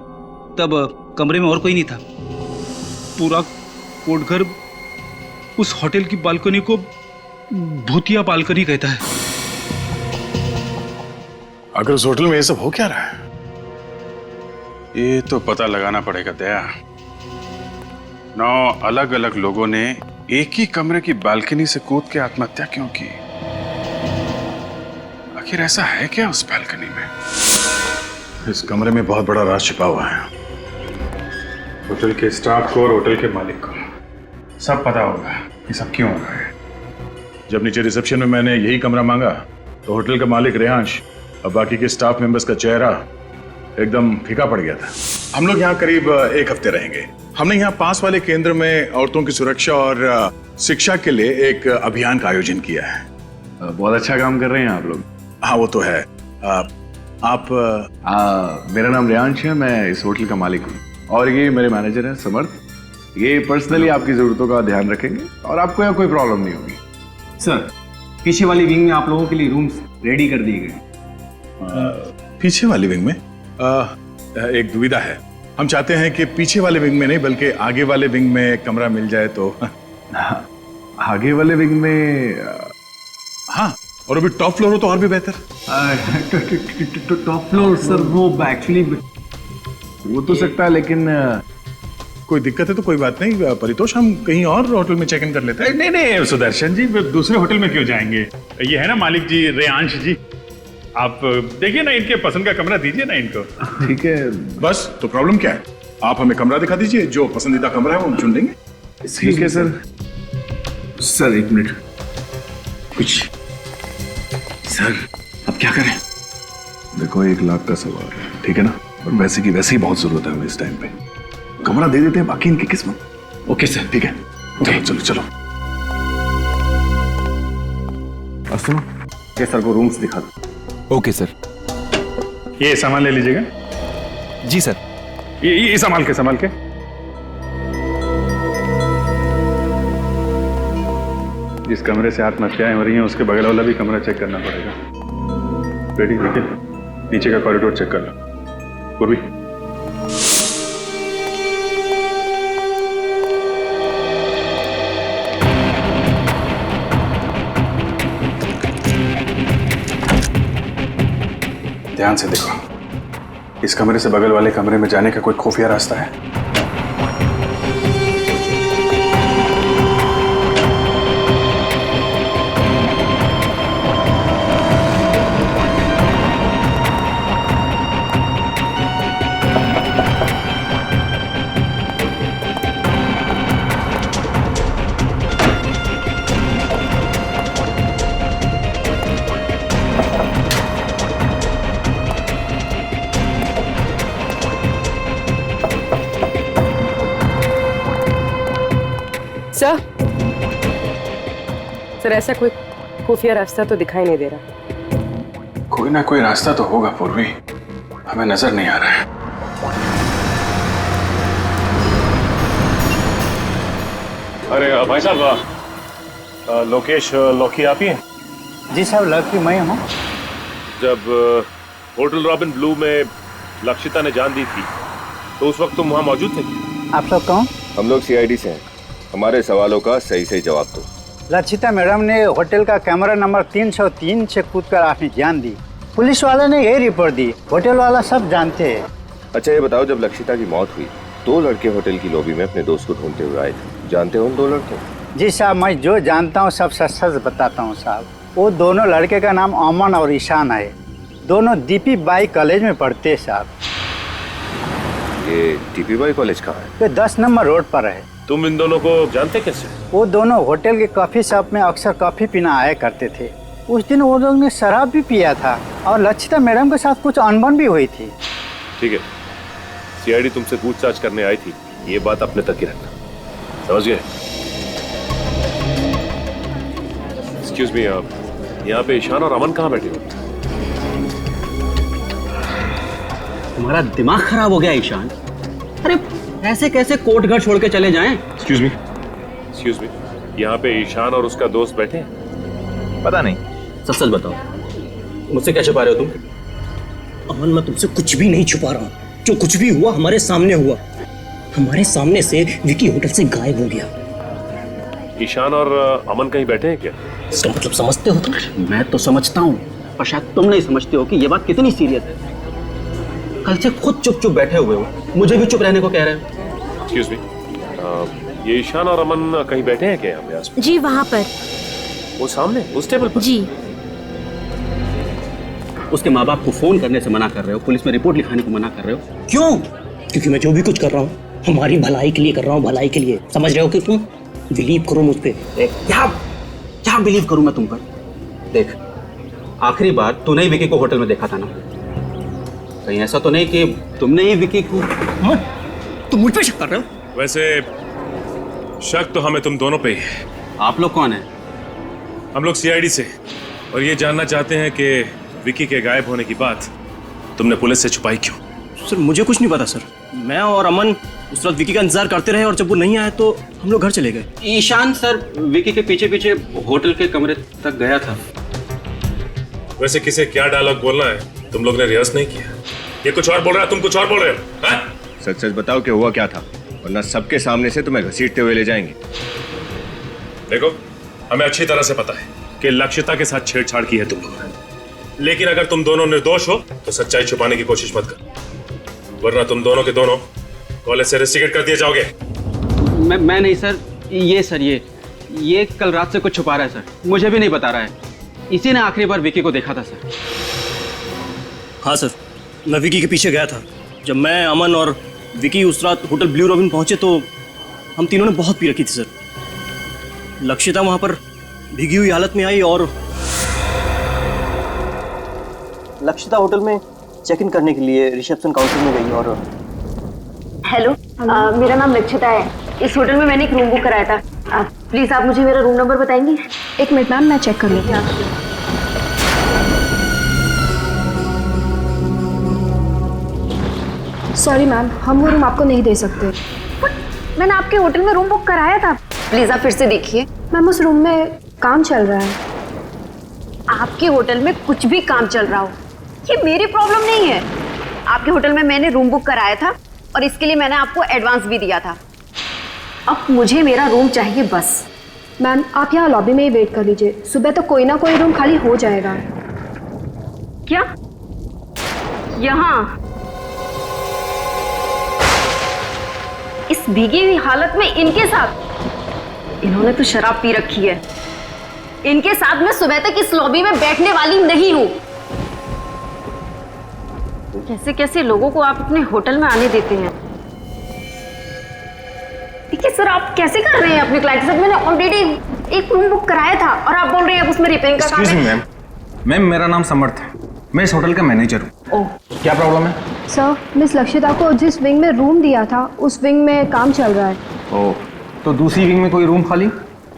तब कमरे में और कोई नहीं था। पूरा कोर्टघर उस होटल की बालकनी को भूतिया बालकनी कहता है। अगर उस होटल में ये सब हो क्या रहा है, ये तो पता लगाना पड़ेगा दया। 9 अलग अलग लोगों ने एक ही कमरे की बालकनी से कूद के आत्महत्या क्यों की? आखिर ऐसा है क्या उस बालकनी में? इस कमरे में बहुत बड़ा राज छिपा हुआ है। होटल के स्टाफ को और होटल के मालिक को सब पता होगा ये सब क्यों हो रहा है। जब नीचे रिसेप्शन में मैंने यही कमरा मांगा तो होटल का मालिक रेहांश और बाकी के स्टाफ मेंबर्स का चेहरा एकदम फीका पड़ गया था। हम लोग यहाँ करीब 1 हफ्ते रहेंगे। हमने यहाँ पास वाले केंद्र में औरतों की सुरक्षा और शिक्षा के लिए एक अभियान का आयोजन किया है। बहुत अच्छा काम कर रहे हैं आप लोग। हाँ वो तो है। मेरा नाम रेहांश है, मैं इस होटल का मालिक हूँ और ये मेरे मैनेजर हैं समर्थ। ये पर्सनली आपकी जरूरतों का ध्यान रखेंगे और आपको यहाँ कोई प्रॉब्लम नहीं होगी। सर, पीछे वाली विंग में आप लोगों के लिए रूम्स रेडी कर दिए गए। पीछे वाली विंग में एक दुविधा है। हम चाहते हैं कि पीछे वाले विंग में नहीं बल्कि आगे वाले विंग में कमरा मिल जाए तो। आगे वाले विंग में? हाँ, और अभी टॉप फ्लोर हो तो और भी बेहतर। टॉप फ्लोर सर, वो एक्चुअली हो तो सकता है, लेकिन कोई दिक्कत है तो कोई बात नहीं, परितोष हम कहीं और होटल में चेक इन कर लेते हैं। नहीं नहीं सुदर्शन जी, दूसरे होटल में क्यों जाएंगे? ये है ना मालिक जी, रेयांश जी, आप देखिए ना, इनके पसंद का कमरा दीजिए ना इनको। ठीक है, बस तो प्रॉब्लम क्या है? आप हमें कमरा दिखा दीजिए, जो पसंदीदा कमरा है वो हम चुन लेंगे। ठीक है सर। सर एक मिनट, कुछ सर अब क्या करें? देखो 1 लाख का सवाल है, ठीक है ना, और वैसे की वैसे ही बहुत जरूरत है हमें इस टाइम पे। कमरा दे देते हैं, बाकी इनकी किस्मत। ओके सर, ठीक है, चलो चलो चलो। और सुनो, ये सर को रूम्स दिखा दो। Okay sir. ये सामान ले लीजिएगा। जी सर। ये संभाल के संभाल के। जिस कमरे से आत्महत्याएं हो रही हैं उसके बगल वाला भी कमरा चेक करना पड़ेगा। बेटी देखिए, नीचे का कॉरिडोर चेक कर लो। पूर्वी, ध्यान से देखो, इस कमरे से बगल वाले कमरे में जाने का कोई खुफिया रास्ता है? सर ऐसा कोई खुफिया रास्ता तो दिखाई नहीं दे रहा। कोई ना कोई रास्ता तो होगा पूर्वी, हमें नजर नहीं आ रहा है। अरे भाई साहब, लोकेश लौकी आप ही हैं? जी साहब, लकी मैं हूँ। जब होटल रॉबिन ब्लू में लक्षिता ने जान दी थी तो उस वक्त तुम वहाँ मौजूद थे? आप लोग कौन? हम लोग सीआईडी से हैं। हमारे सवालों का सही सही जवाब दो। लक्षिता मैडम ने होटल का कमरा नंबर 303 से कूदकर आपने जान दी। पुलिस वाले ने यही रिपोर्ट दी, होटल वाला सब जानते हैं। अच्छा ये बताओ, जब लक्षिता की मौत हुई 2 लड़के होटल की लॉबी में अपने दोस्त को ढूंढते हुए आए थे, जानते हो उन 2 लड़के? जी साहब, मैं जो जानता हूँ सब सच सच बताता हूँ साहब। वो दोनों लड़के का नाम अमन और ईशान है। दोनों डीपी बाई कॉलेज में पढ़ते हैं साहब। ये डीपी बाई कॉलेज कहाँ है? ये 10 नंबर रोड पर है। तुम इन दोनों को जानते कैसे? वो दोनों होटल के कॉफी शॉप में अक्सर कॉफी पीना आया करते थे। उस दिन वो लोग ने शराब भी पिया था और लक्षिता मैडम के साथ कुछ अनबन भी हुई थी। ठीक है, सीआईडी तुमसे पूछताछ करने आई थी, ये बात अपने तक ही रखना, समझ गए? एक्सक्यूज मी, आप यहाँ पे ईशान और अमन कहाँ बैठे हो? तुम्हारा दिमाग खराब हो गया ईशान? अरे ऐसे कैसे कोर्ट घर छोड़ के चले जाएं? एक्सक्यूज मी, यहाँ पे ईशान और उसका दोस्त बैठे हैं? पता नहीं। सच सच बताओ, मुझसे क्या छुपा रहे हो तुम? अमन, मैं तुमसे कुछ भी नहीं छुपा रहा हूँ। जो कुछ भी हुआ हमारे सामने हुआ। हमारे सामने से विकी होटल से गायब हो गया। ईशान और अमन कहीं बैठे हैं क्या? इसका मतलब समझते हो तुम? मैं तो समझता हूँ, पर शायद तुम नहीं समझते हो कि ये बात कितनी सीरियस है। कल से खुद चुप चुप बैठे हुए हो, मुझे भी चुप रहने को कह रहे हो। एक्सक्यूज मी, ये ईशान और अमन कहीं बैठे हैं क्या यहाँ पे आसपास? जी वहाँ पर। वो सामने उस टेबल पर? जी। उसके माँ बाप को फोन करने से मना कर रहे हो, पुलिस में रिपोर्ट लिखाने को मना कर रहे हो, क्यों? क्योंकि मैं जो भी कुछ कर रहा हूँ हमारी भलाई के लिए कर रहा हूँ, भलाई के लिए। समझ रहे हो कि तुम? बिलीव करो मुझ पे। क्या बिलीव करूँ मैं तुम पर? देख, आखिरी बार तूने ही विकी को होटल में देखा था ना? कहीं ऐसा तो नहीं कि तुमने ही विकी को? तुम मुझ पे शक कर रहे हो? वैसे शक तो हमें तुम दोनों पे ही है। आप लोग कौन है? हम लोग सीआईडी से, और ये जानना चाहते हैं कि विकी के गायब होने की बात तुमने पुलिस से छुपाई क्यों? सर मुझे कुछ नहीं पता सर। मैं और अमन उस वक्त विकी का इंतजार करते रहे और जब वो नहीं आया तो हम लोग घर चले गए। ईशान सर विकी के पीछे पीछे होटल के कमरे तक गया था। वैसे किसे क्या डायलॉग बोलना है तुम लोग ने रिहर्स नहीं किया? ये कुछ और बोल रहा है, तुम कुछ और बोल रहे हो। हाँ? सच सच बताओ कि हुआ क्या था, वरना सबके सामने से तुम्हें घसीटते हुए ले जाएंगे। देखो, हमें अच्छी तरह से पता है कि लक्षिता के साथ छेड़छाड़ की है तुम लोगों ने, लेकिन अगर तुम दोनों निर्दोष हो तो सच्चाई छुपाने की कोशिश मत करो, वरना तुम दोनों के दोनों कॉलेज से रेस्ट्रिकेट कर दिए जाओगे। मैं नहीं सर, ये कल रात से कुछ छुपा रहा है सर, मुझे भी नहीं बता रहा है। इसी ने आखिरी बार विकी को देखा था सर। हाँ सर, मैं विकी के पीछे गया था। जब मैं, अमन और विकी उस रात होटल ब्लू रॉबिन पहुंचे तो हम तीनों ने बहुत पी रखी थी सर। लक्षिता वहां पर भीगी हुई हालत में आई और लक्षिता होटल में चेक इन करने के लिए रिसेप्शन काउंटर में गई और हेलो, मेरा नाम लक्षिता है। इस होटल में मैंने एक रूम बुक कराया था। प्लीज आप मुझे मेरा रूम नंबर बताएंगी? एक मिनट मैम, मैं चेक कर लेती हूँ। सॉरी मैम, हम वो रूम आपको नहीं दे सकते। मैंने आपके होटल में रूम बुक कराया था। प्लीज आप फिर से देखिए। मैम उस रूम में काम चल रहा है। आपके होटल में कुछ भी काम चल रहा हो, ये मेरी प्रॉब्लम नहीं है। आपके होटल में मैंने रूम बुक कराया था और इसके लिए मैंने आपको एडवांस भी दिया था। अब मुझे मेरा रूम चाहिए बस। मैम आप यहाँ लॉबी में ही वेट कर लीजिए, सुबह तक कोई ना कोई रूम खाली हो जाएगा। क्या? यहाँ इस भीगी हुई हालत में इनके साथ? इन्होंने तो शराब पी रखी है। इनके साथ मैं सुबह तक इस लॉबी में बैठने वाली नहीं हूँ। कैसे कैसे लोगों को आप अपने होटल में आने देते हैं? देखिए सर, आप कैसे कर रहे हैं अपने क्लाइंट के साथ? मैंने ऑलरेडी एक रूम बुक कराया था और आप बोल रहे हैं अब उसमें रिपेयरिंग का काम है। मैम मेरा नाम समर्थ है, मैं इस होटल का मैनेजर हूँ। ओह, क्या प्रॉब्लम है? सर, मिस लक्षिता को जिस विंग में रूम दिया था उस विंग में काम चल रहा है। ओह, तो दूसरी विंग में कोई रूम खाली?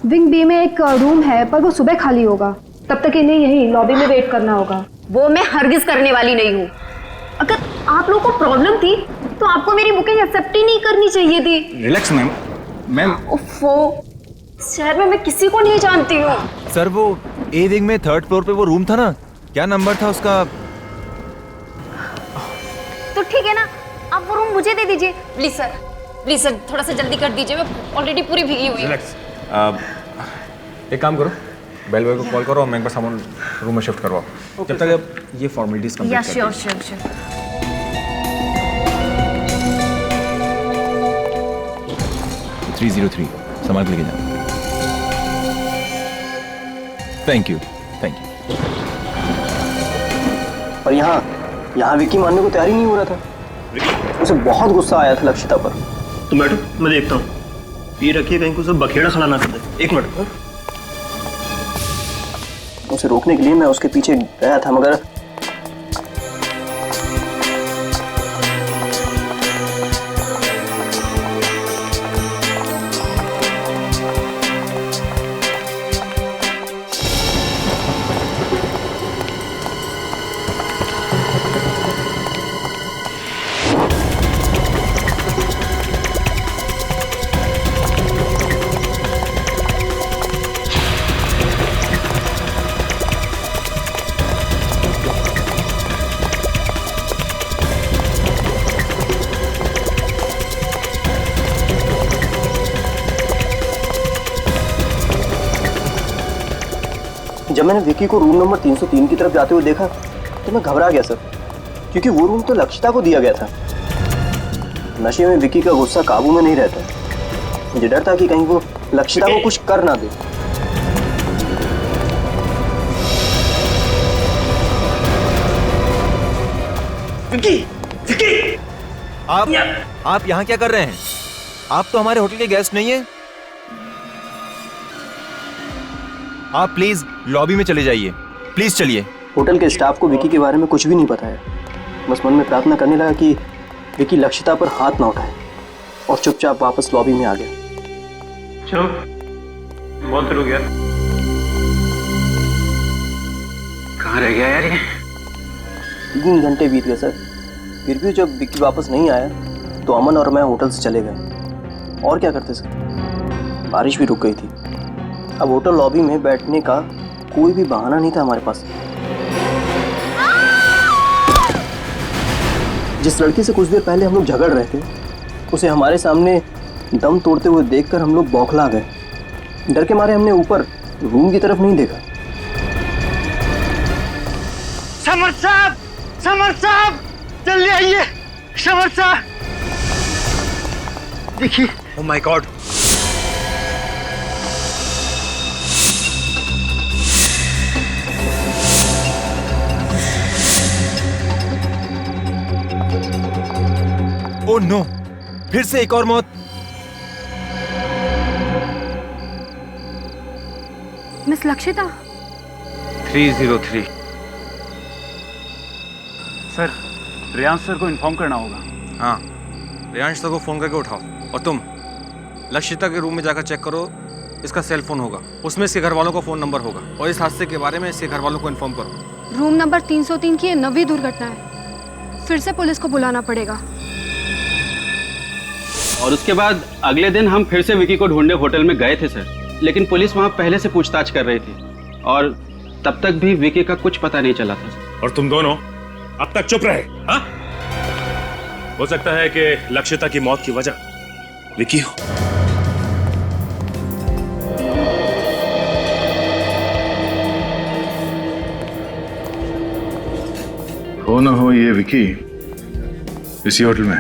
विंग बी में एक रूम है पर वो सुबह खाली होगा, तब तक इन्हें यहीं लॉबी में वेट करना होगा। वो मैं हरगिज करने वाली नहीं हूँ। अगर आप लोगों को प्रॉब्लम थी तो आपको मेरी बुकिंग एक्सेप्ट ही नहीं करनी चाहिए थी। Relax ma'am. ओफो, शहर में मैं किसी को नहीं जानती हूँ। सर वो ए विंग में 3rd फ्लोर पे वो रूम था ना, क्या नंबर था उसका? तो ठीक है ना, आप वो रूम मुझे दे दीजिए। प्लीज सर थोड़ा सा जल्दी कर दीजिए, मैं ऑलरेडी पूरी भीगी हुई हूँ। रिलैक्स। एक काम करो, बेल बॉय को कॉल करो और मैं एक बार सामान रूम में शिफ्ट करवाओ। जब तक आप ये फॉर्मेलिटीज कंप्लीट कर श्योर। 303 सामान लेके जाओ। Thank you. और यहाँ विकी मानने को तैयार ही नहीं हो रहा था। उसे बहुत गुस्सा आया था लक्षिता पर। तुम बैठो, मैं देखता हूँ। ये रखिए कहीं को सब बखेड़ा खड़ा ना कर दे। एक मिनट। उसे रोकने के लिए मैं उसके पीछे गया था, मगर जब मैंने विकी को रूम नंबर 303 की तरफ जाते हुए देखा तो मैं घबरा गया सर, क्योंकि वो रूम तो लक्षिता को दिया गया था। नशे में विकी का गुस्सा काबू में नहीं रहता। मुझे डर था कि कहीं वो लक्षिता को कुछ कर ना दे। विकी! आप यहाँ क्या कर रहे हैं? आप तो हमारे होटल के गेस्ट नहीं है। आप प्लीज लॉबी में चले जाइए, प्लीज चलिए। होटल के स्टाफ को विकी के बारे में कुछ भी नहीं पता है। बस मन में प्रार्थना करने लगा कि विकी लक्षिता पर हाथ ना उठाए और चुपचाप वापस लॉबी में आ गया। चलो, बहुत देर हो गया। कहाँ रह गया यार ये? 3 घंटे बीत गए सर, फिर भी जब विकी वापस नहीं आया तो अमन और मैं होटल से चले गए। और क्या करते सर, बारिश भी रुक गई थी। अब होटल लॉबी में बैठने का कोई भी बहाना नहीं था हमारे पास। जिस लड़की से कुछ देर पहले हम लोग झगड़ रहे थे, उसे हमारे सामने दम तोड़ते हुए देखकर हम लोग बौखला गए। डर के मारे हमने ऊपर रूम की तरफ नहीं देखा। समर्थ साहब, जल्दी आइए। समर्थ साहब, देखिए। Oh my god. Oh no, फिर से एक और मौत। Miss Lakshita. 303। Sir, Riyansh sir को इन्फॉर्म करना होगा। हाँ, रियांश सर को फोन करके उठाओ। और तुम लक्षिता के रूम में जाकर चेक करो, इसका सेल फोन होगा, उसमें इसके घर वालों का फोन नंबर होगा, और इस हादसे के बारे में इसके घर वालों को इन्फॉर्म करो। रूम नंबर 303 की ये 9वीं दुर्घटना है। फिर से पुलिस को बुलाना पड़ेगा। और उसके बाद अगले दिन हम फिर से विकी को ढूंढने होटल में गए थे सर, लेकिन पुलिस वहां पहले से पूछताछ कर रही थी और तब तक भी विकी का कुछ पता नहीं चला था। और तुम दोनों अब तक चुप रहे। हाँ, हो सकता है कि लक्षिता की मौत की वजह विकी हो। हो ना हो ये विकी इसी होटल में।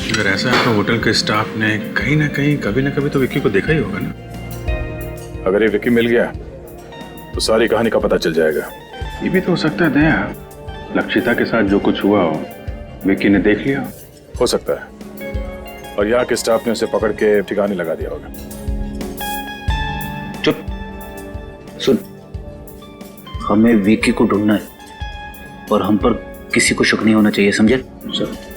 अगर ऐसा है तो होटल के स्टाफ ने कहीं ना कहीं कभी ना कभी तो विक्की को देखा ही होगा ना। अगर ये विक्की मिल गया तो सारी कहानी का पता चल जाएगा। ये भी तो हो सकता है दया, लक्षिता के साथ जो कुछ हुआ हो विक्की ने देख लिया हो सकता है, और यहाँ के स्टाफ ने उसे पकड़ के ठिकाने लगा दिया होगा। चुप। सुन, हमें विकी को ढूंढना है और हम पर किसी को शक नहीं होना चाहिए, समझे? सर।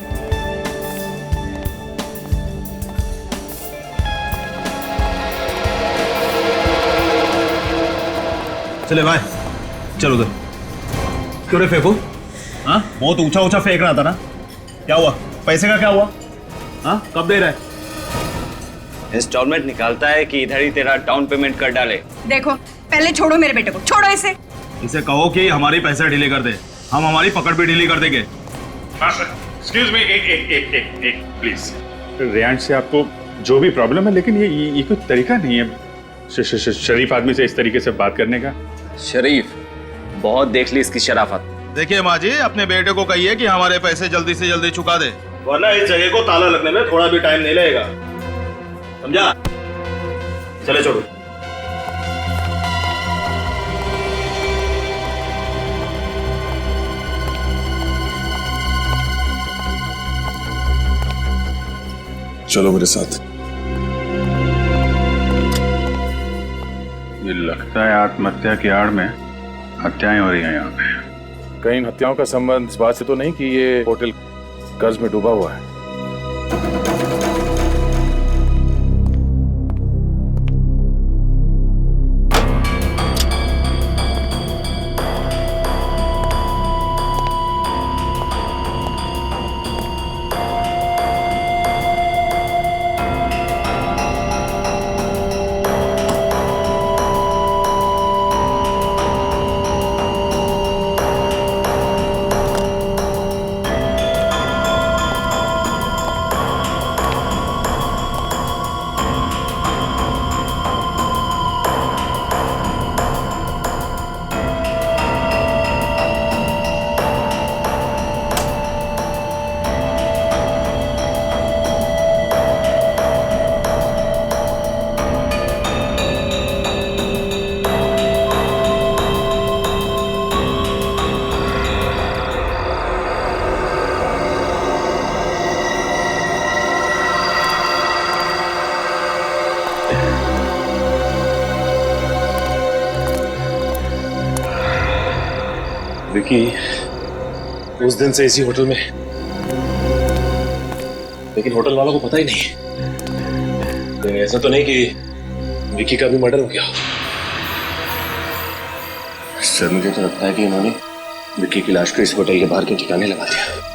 चले भाई, चलो उधर। क्यों रे फेंकू? हाँ, बहुत ऊंचा ऊंचा फेंक रहा था ना, क्या हुआ? पैसे का क्या हुआ? हाँ, कब दे रहा है? इंस्टॉलमेंट निकालता है कि इधर ही तेरा डाउन पेमेंट कर डाले। देखो, पहले छोड़ो मेरे बेटे को, छोड़ो इसे। इसे कहो कि हमारी पैसे ढीले कर दे, हम हमारी पकड़ भी ढीली कर देंगे। एक्सक्यूज मी, एक प्लीज। रियांश से आपको जो भी प्रॉब्लम है, लेकिन ये कोई तरीका नहीं है शरीफ आदमी से इस तरीके से बात करने का। शरीफ, बहुत देख ली इसकी शराफत। देखिए माँ जी, अपने बेटे को कहिए कि हमारे पैसे जल्दी से जल्दी चुका दे, वरना इस जगह को ताला लगने में थोड़ा भी टाइम नहीं लगेगा, समझा? चले छोड़ो। चलो मेरे साथ। ये लगता है आत्महत्या की आड़ में हत्याएं हो रही हैं यहाँ पे। कहीं हत्याओं का संबंध इस बात से तो नहीं कि ये होटल कर्ज में डूबा हुआ है? विकी उस दिन से इसी होटल में, लेकिन होटल वालों को पता ही नहीं। तो ऐसा तो नहीं कि विकी का भी मर्डर हो गया? सर, मुझे तो लगता है कि इन्होंने विकी की लाश को इस होटल के बाहर के ठिकाने लगा दिया।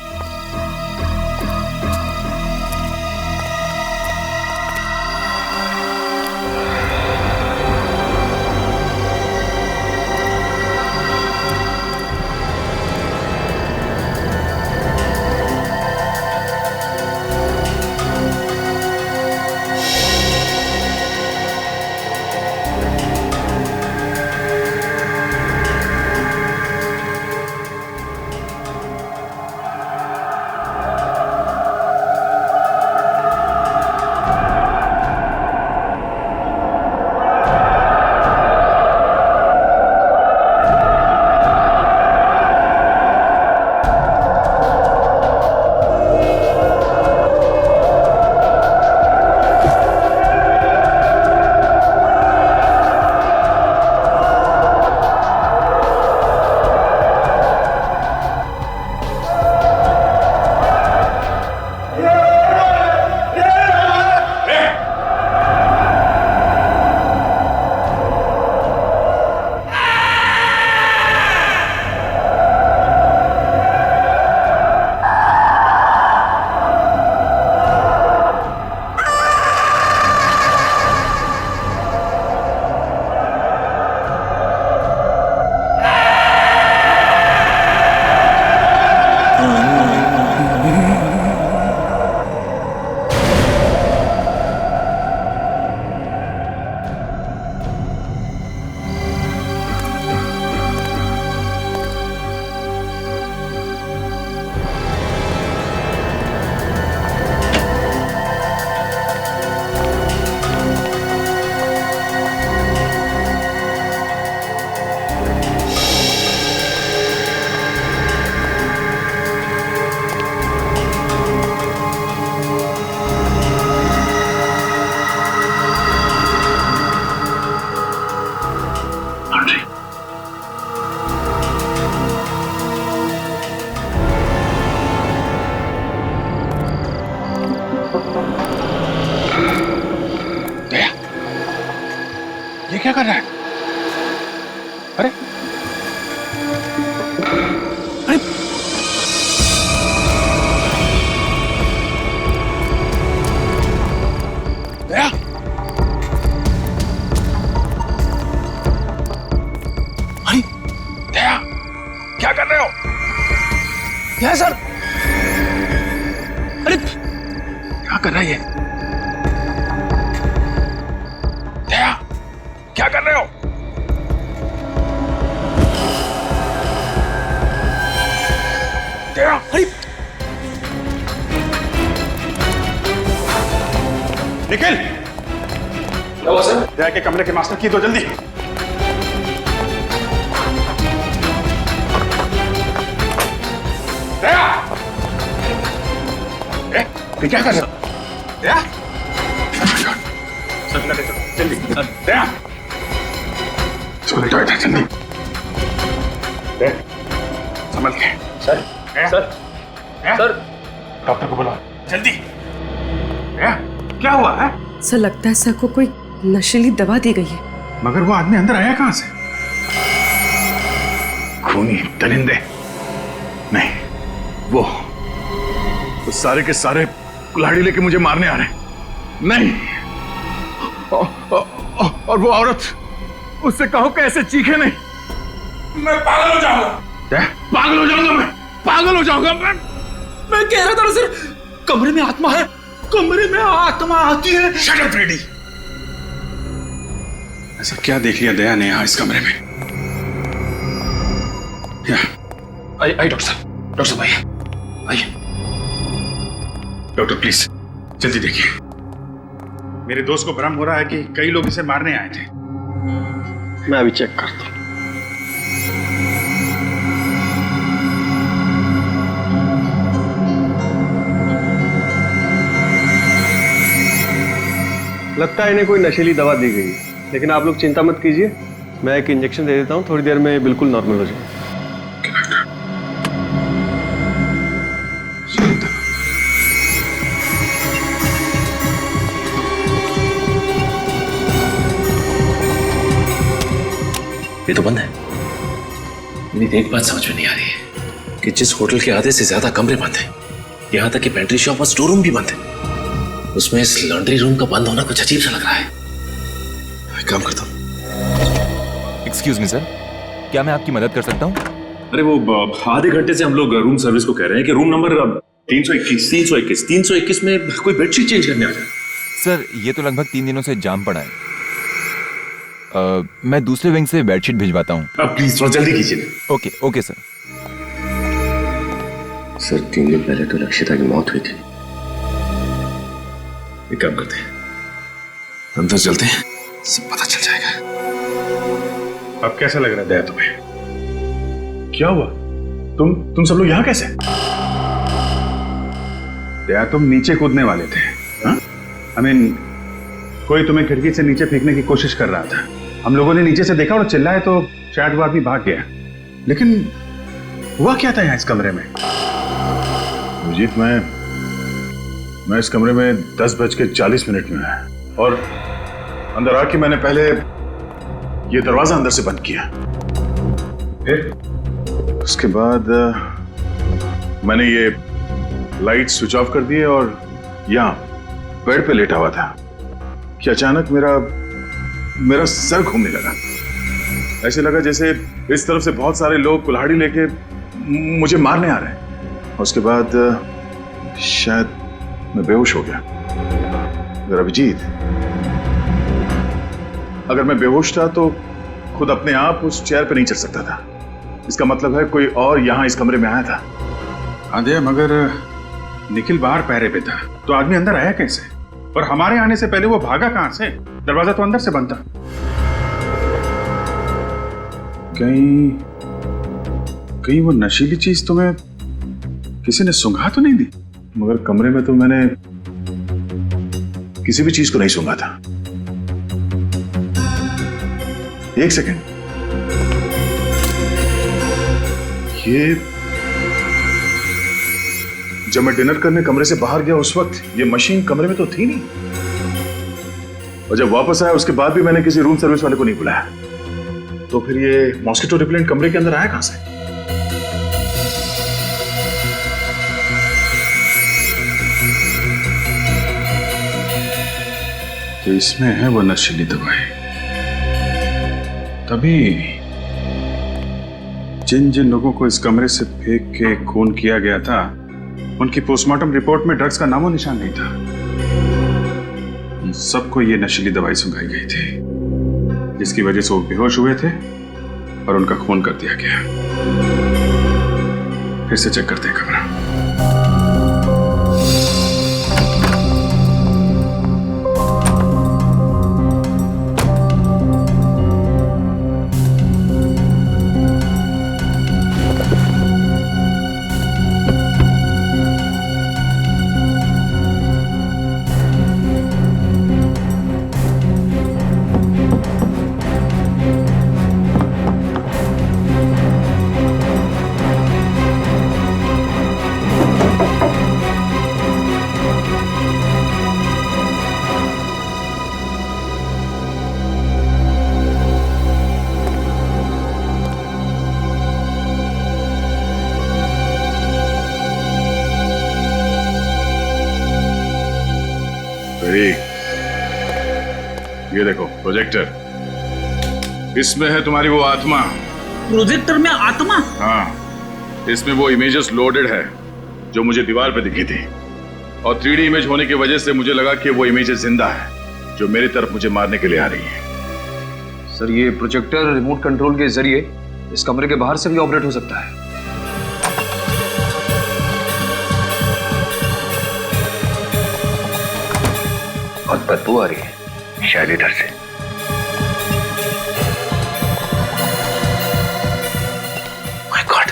दया, ये क्या कर रहा है? अरे अरे दया, अरे दया, क्या कर रहे हो? क्या सर? अरे क्या कर रहा है ये? दया, क्या कर रहे हो? दया, अरे निखिल, क्या हुआ सर? दया के कमरे के मास्टर की दो जल्दी। दया, ये क्या कर रहे हो? दया, सर लगे जल्दी। दया, इसको लेटो इधर जल्दी। दया, संभल के। सर, सर, सर, डॉक्टर को बुलाओ जल्दी। दया, क्या हुआ है? सर लगता है सर को कोई नशीली दवा दी गई है। मगर वो आदमी अंदर आया कहां से? खूनी दरिंदे। नहीं, वो सारे के सारे कुल्हाड़ी लेके मुझे मारने आ रहे हैं। नहीं, और वो औरत, उससे कहो कैसे चीखे नहीं। मैं पागल हो जाऊंगा। पागल हो जाऊंगा मैं, पागल हो जाऊंगा मैं कह रहा था ना सर, कमरे में आत्मा है, कमरे में आत्मा आती है। Shut up ready. ऐसा क्या देख लिया दया ने यहाँ इस कमरे में? आइए डॉक्टर साहब, डॉक्टर साहब आइए, आइए। डॉक्टर प्लीज जल्दी देखिए, मेरे दोस्त को भ्रम हो रहा है कि कई लोग इसे मारने आए थे। मैं अभी चेक करता हूँ। लगता है इन्हें कोई नशीली दवा दी गई है, लेकिन आप लोग चिंता मत कीजिए, मैं एक इंजेक्शन दे देता हूँ, थोड़ी देर में बिल्कुल नॉर्मल हो जाएगा। ये तो बंद है। मेरी एक बात समझ में नहीं आ रही है कि जिस होटल के आधे से ज्यादा कमरे बंद हैं, यहाँ तक कि पेंट्री शॉप और स्टोर रूम भी बंद है, उसमें इस लॉन्ड्री रूम का बंद होना कुछ अजीब सा लग रहा है। एक काम करता हूँ। एक्सक्यूज मी सर, क्या मैं आपकी मदद कर सकता हूँ? अरे वो आधे घंटे से हम लोग रूम सर्विस को कह रहे हैं कि रूम नंबर 321 में कोई बेडशीट चेंज करने आ जाए। सर ये तो लगभग 3 दिनों से जाम पड़ा है। मैं दूसरे विंग से बेडशीट भिजवाता हूँ। प्लीज थोड़ा जल्दी कीजिए। Okay okay sir. सर 3 दिन पहले तो लक्षिता की मौत हुई थी। एक काम करते हैं, अंदर चलते हैं, सब पता चल जाएगा। अब कैसा लग रहा है दया तुम्हें? क्या हुआ? तुम सब लोग यहाँ कैसे? दया तुम नीचे कूदने वाले थे। I mean, कोई तुम्हें खिड़की से नीचे फेंकने की कोशिश कर रहा था। हम लोगों ने नीचे से देखा और चिल्लाए तो शायद वो आदमी भाग गया, लेकिन हुआ क्या था यहाँ इस कमरे में? अभिजीत, मैं इस कमरे में 10:40 में है और अंदर आके मैंने पहले ये दरवाजा अंदर से बंद किया, फिर उसके बाद मैंने ये लाइट स्विच ऑफ कर दिए और यहाँ बेड पे लेटा हुआ था कि अचानक मेरा सर घूमने लगा। ऐसे लगा जैसे इस तरफ से बहुत सारे लोग कुल्हाड़ी लेके मुझे मारने आ रहे हैं। उसके बाद शायद मैं बेहोश हो गया। अगर अभिजीत, अगर मैं बेहोश था तो खुद अपने आप उस चेयर पर नहीं चढ़ सकता था। इसका मतलब है कोई और यहाँ इस कमरे में आया था। हाँ दया, मगर निखिल बाहर पहरे पे था, तो आदमी अंदर आया कैसे? और हमारे आने से पहले वो भागा कहां से? दरवाजा तो अंदर से बंद था। कहीं वो नशीली चीज तुम्हें किसी ने सूंघा तो नहीं दी? मगर कमरे में तो मैंने किसी भी चीज को नहीं सूंघा था। एक सेकंड, जब मैं डिनर करने कमरे से बाहर गया उस वक्त ये मशीन कमरे में तो थी नहीं, और जब वापस आया उसके बाद भी मैंने किसी रूम सर्विस वाले को नहीं बुलाया, तो फिर ये मॉस्किटो रिपेलेंट कमरे के अंदर आया कहां से? तो इसमें है वो नशीली दवाई। तभी जिन जिन लोगों को इस कमरे से फेंक के खून किया गया था उनकी पोस्टमार्टम रिपोर्ट में ड्रग्स का नामो निशान नहीं था। उन सबको ये नशीली दवाई सुंघाई गई थी, जिसकी वजह से वो बेहोश हुए थे और उनका खून कर दिया गया। फिर से चेक करते हैं कमरा। ये देखो प्रोजेक्टर, इसमें है तुम्हारी वो आत्मा। प्रोजेक्टर में आत्मा? हाँ, इसमें वो इमेजेस लोडेड है जो मुझे दीवार पे दिखी थी, और 3D इमेज होने की वजह से मुझे लगा कि वो इमेजेस जिंदा है जो मेरी तरफ मुझे मारने के लिए आ रही है। सर, ये प्रोजेक्टर रिमोट कंट्रोल के जरिए इस कमरे के बाहर से भी ऑपरेट हो सकता है। बहुत बदबू आ रही है, शायद इधर से। माय गॉड,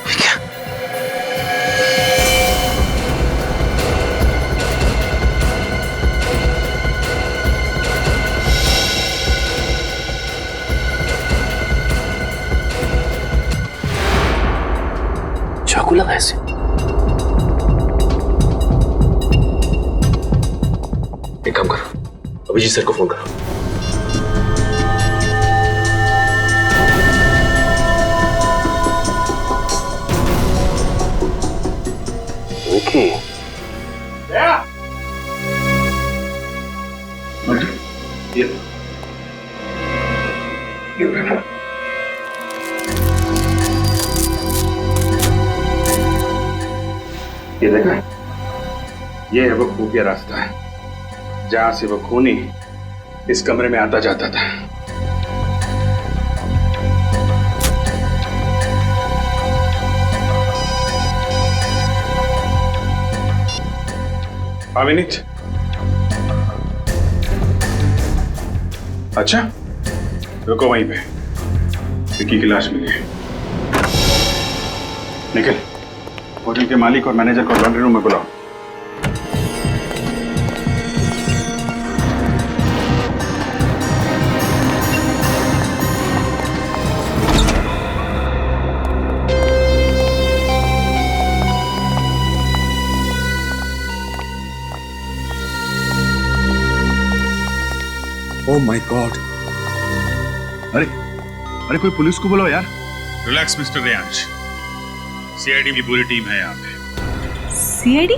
ये क्या? चाकू लगा ऐसे। एक काम करो, अभिजीत सर को फोन करो। ओके। ये देखा, ये है वो खुफिया रास्ता है जहां से वो खूनी इस कमरे में आता जाता था। अविनीत, अच्छा रुको वहीं पे, विकी की लाश मिली है। निकल, होटल के मालिक और मैनेजर को लॉन्ड्री रूम में बुलाओ। ओह माय गॉड! अरे कोई पुलिस को बुलाओ यार। रिलैक्स मिस्टर रेयांश, सीआईडी की पूरी टीम है यहाँ पे। सीआईडी?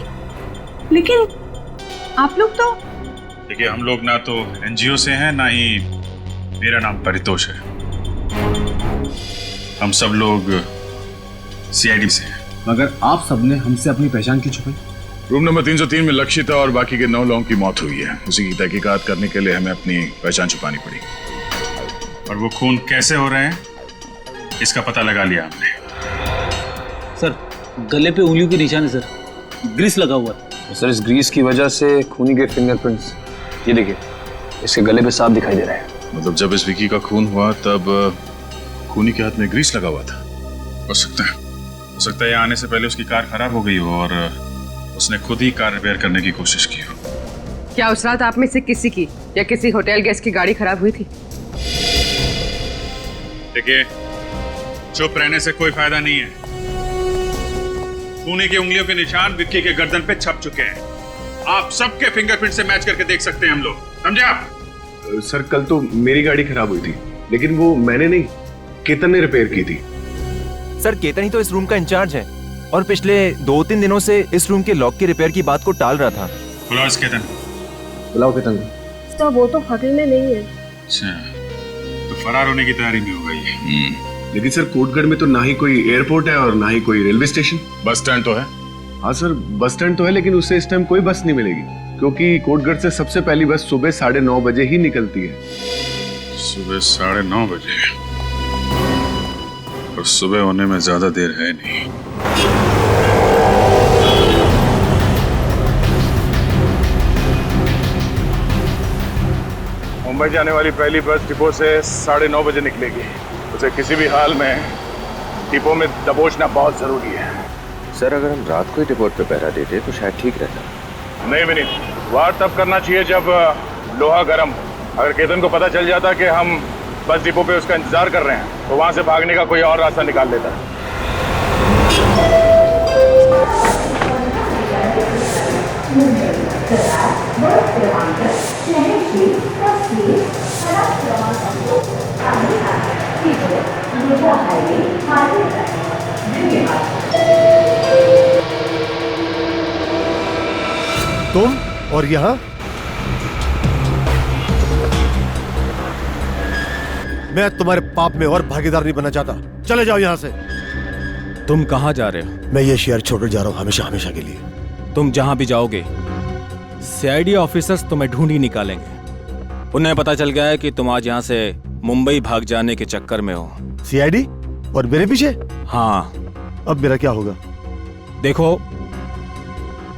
लेकिन आप लोग तो... देखिए, हम लोग ना तो एनजीओ से हैं, ना ही मेरा नाम परितोष है। हम सब लोग सीआईडी से हैं। मगर आप सबने हमसे अपनी पहचान क्यों छुपाई? रूम नंबर 303 में लक्षिता और बाकी के 9 लोगों की मौत हुई है। उसी की तहकीकात करने के लिए हमें अपनी पहचान छुपानी पड़ी। और वो खून कैसे हो रहे हैं इसका पता लगा लिया हमने। सर, गले पे उंगलियों के निशान है सर, ग्रीस लगा हुआ है। सर, इस ग्रीस की वजह से खूनी के फिंगरप्रिंट्स, ये देखिए, इसके गले पे साफ दिखाई दे रहा है। मतलब जब इस विकी का खून हुआ तब खूनी के हाथ में ग्रीस लगा हुआ था। हो सकता है यहाँ आने से पहले उसकी कार खराब हो गई हो और उसने खुद ही कार रिपेयर करने की कोशिश की हो। क्या उस रात आप में से किसी की या किसी होटल गेस्ट की गाड़ी खराब हुई थी? देखिए, चुप रहने से कोई फायदा नहीं है। खूनी की उंगलियों के निशान विक्की के गर्दन पे छप चुके हैं। आप सबके फिंगरप्रिंट से मैच करके देख सकते हैं हम लोग, समझे आप? सर कल तो मेरी गाड़ी खराब हुई थी, लेकिन वो मैंने नहीं, केतन ने रिपेयर की थी। सर केतन ही तो इस रूम का इंचार्ज है और पिछले 2-3 दिनों से इस रूम के लॉक के रिपेयर की बात को टाल रहा था। बुलाओ इस केतन। बुलाओ केतन। तो वो तो होटल में नहीं है। अच्छा, तो फरार होने की तैयारी में होगा ये। लेकिन सर कोटगढ़ में तो ना ही कोई एयरपोर्ट है और ना ही कोई रेलवे स्टेशन। बस स्टैंड तो है। हाँ सर, बस स्टैंड तो है, लेकिन उससे इस टाइम कोई बस नहीं मिलेगी, क्योंकि कोटगढ़ से सबसे पहली बस सुबह 9:30 बजे ही निकलती है। सुबह 9:30 बजे? और सुबह होने में ज्यादा देर है नहीं। मुंबई जाने वाली पहली बस डिपो से 9:30 बजे निकलेगी। उसे किसी भी हाल में डिपो में दबोचना बहुत जरूरी है। सर अगर हम रात को ही डिपोट पे पहरा देते तो शायद ठीक रहता। नहीं विनीत, वार तब करना चाहिए जब लोहा गर्म हो। अगर केतन को पता चल जाता कि हम बस डिपो पे उसका इंतजार कर रहे हैं तो वहां से भागने का कोई और रास्ता निकाल लेता। तुम और यहाँ? मैं तुम्हारे पाप में और भागीदार नहीं बनना चाहता। चले जाओ यहाँ से। तुम कहाँ जा रहे हो? मैं ये शहर छोड़कर जा रहा हूँ हमेशा हमेशा के लिए। तुम जहां भी जाओगे सीआईडी ऑफिसर्स तुम्हें ढूंढ ही निकालेंगे। उन्हें पता चल गया है कि तुम आज यहाँ से मुंबई भाग जाने के चक्कर में हो। सीआईडी और मेरे पीछे? हाँ। अब मेरा क्या होगा? देखो,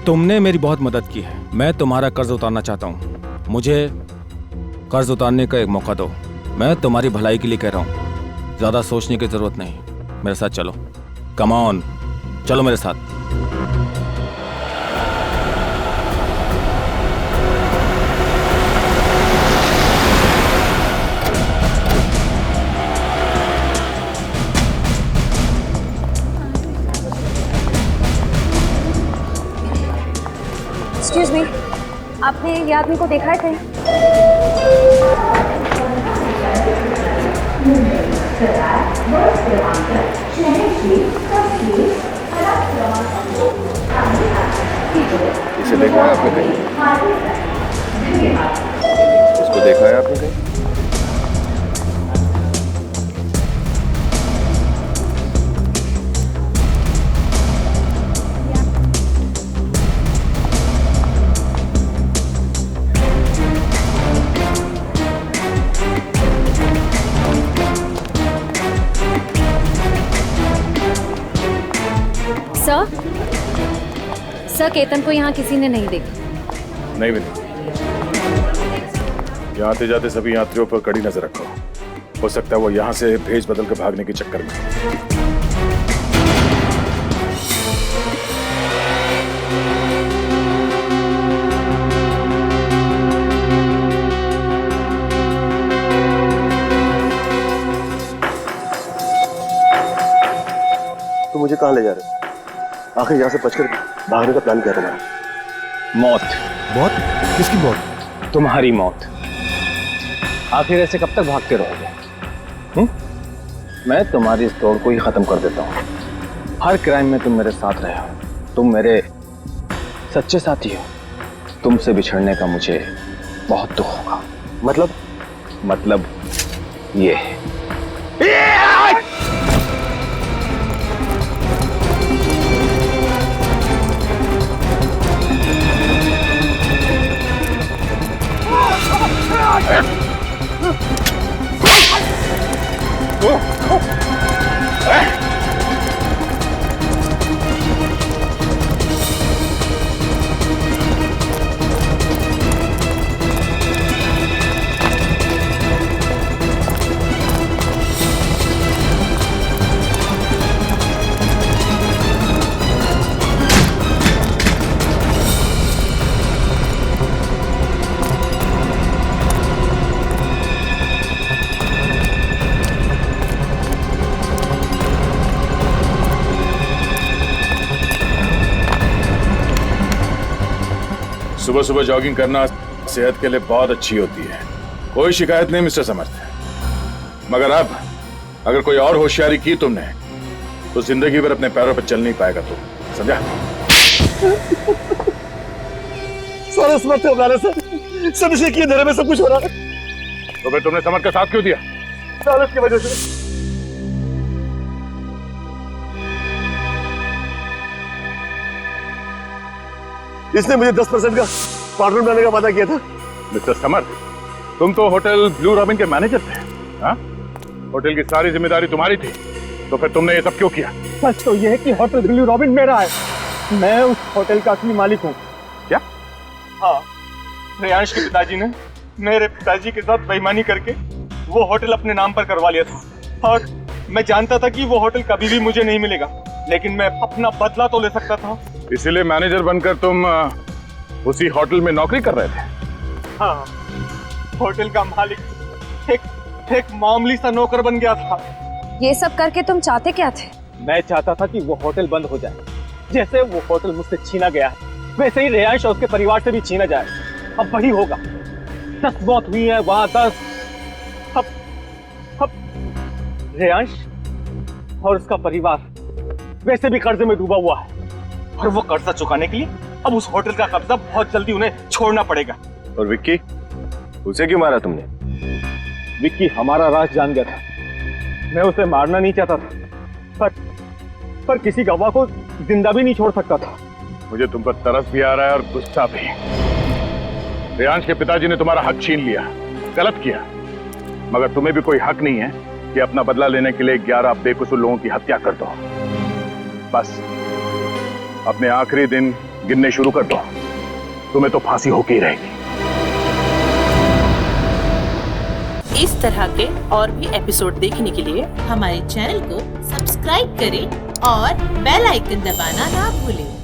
तुमने मेरी बहुत मदद की है। मैं तुम्हारा कर्ज उतारना चाहता हूँ। मुझे कर्ज उतारने का एक मौका दो। मैं तुम्हारी भलाई के लिए कह रहा हूँ, ज्यादा सोचने की जरूरत नहीं। मेरे साथ चलो। कम ऑन, चलो मेरे साथ। एक्सक्यूज मी, आपने ये आदमी को देखा है कहीं? इसे देखा है आपने कहीं? इसको देखा है आपने कहीं? सर, केतन को यहाँ किसी ने नहीं देखा। नहीं विनीत, यहाँ आते जाते सभी यात्रियों पर कड़ी नजर रखो। हो सकता है वो यहाँ से भेज बदल कर भागने के चक्कर में। तो मुझे कहाँ ले जा रहे हो? आखिर यहाँ से बचकर भागने का प्लान क्या तुम्हारा? मौत। मौत? किसकी मौत? तुम्हारी मौत। आखिर ऐसे कब तक भागते रहोगे? मैं तुम्हारी इस दौड़ को ही खत्म कर देता हूँ। हर क्राइम में तुम मेरे साथ रहे हो। तुम मेरे सच्चे साथी हो। तुमसे बिछड़ने का मुझे बहुत दुख होगा। मतलब ये सुबह सुबह जॉगिंग करना सेहत के लिए बहुत अच्छी होती है, कोई शिकायत नहीं मिस्टर समर्थ। मगर अब अगर कोई और होशियारी की तुमने तो जिंदगी भर अपने पैरों पर चल नहीं पाएगा तुम, समझा? सारे समर्थ हो रहा सर, सब इसी की अंधेरे में सब कुछ हो रहा है। तो फिर तुमने समर्थ का साथ क्यों दिया? सारस की वजह से। इसने मुझे 10% का पार्टनर बनाने का वादा किया था। मिस्टर समर्थ, तुम तो होटल ब्लू रॉबिन के मैनेजर थे, हाँ? होटल की सारी जिम्मेदारी तुम्हारी थी, तो फिर तुमने ये सब क्यों किया? सच तो यह है कि होटल ब्लू रॉबिन मेरा है, मैं उस होटल का असली मालिक हूँ। क्या? हाँ, रेयांश के पिताजी ने मेरे पिताजी के साथ बेईमानी करके वो होटल अपने नाम पर करवा लिया था, और मैं जानता था कि वो होटल कभी भी मुझे नहीं मिलेगा, लेकिन मैं अपना बदला तो ले सकता था। इसीलिए मैनेजर बनकर तुम उसी होटल में नौकरी कर रहे थे? हाँ, होटल का मालिक एक मामूली सा नौकर बन गया था। ये सब करके तुम चाहते क्या थे? मैं चाहता था कि वो होटल बंद हो जाए। जैसे वो होटल मुझसे छीना गया है, वैसे ही रेयांश और उसके परिवार से भी छीना जाए। अब वही होगा। 10 मौत हुई है वहां, 10। अब रेयांश और उसका परिवार वैसे भी कर्जे में डूबा हुआ है, और वो कर्जा चुकाने के लिए अब उस होटल का कब्जा बहुत जल्दी उन्हें छोड़ना पड़ेगा। और विक्की, उसे क्यों मारा तुमने? विक्की हमारा राज जान गया था। मैं उसे मारना नहीं चाहता था, पर किसी गवाह को जिंदा भी नहीं छोड़ सकता था। मुझे तुम पर तरस भी आ रहा है और गुस्सा भी। रेयांश के पिताजी ने तुम्हारा हक छीन लिया, गलत किया, मगर तुम्हें भी कोई हक नहीं है कि अपना बदला लेने के लिए 11 बेकसूर लोगों की हत्या कर दो। बस अपने आखिरी दिन गिनने शुरू कर दो, तुम्हें तो फांसी होके ही रहेगी। इस तरह के और भी एपिसोड देखने के लिए हमारे चैनल को सब्सक्राइब करें और बेल आइकन दबाना ना भूलें।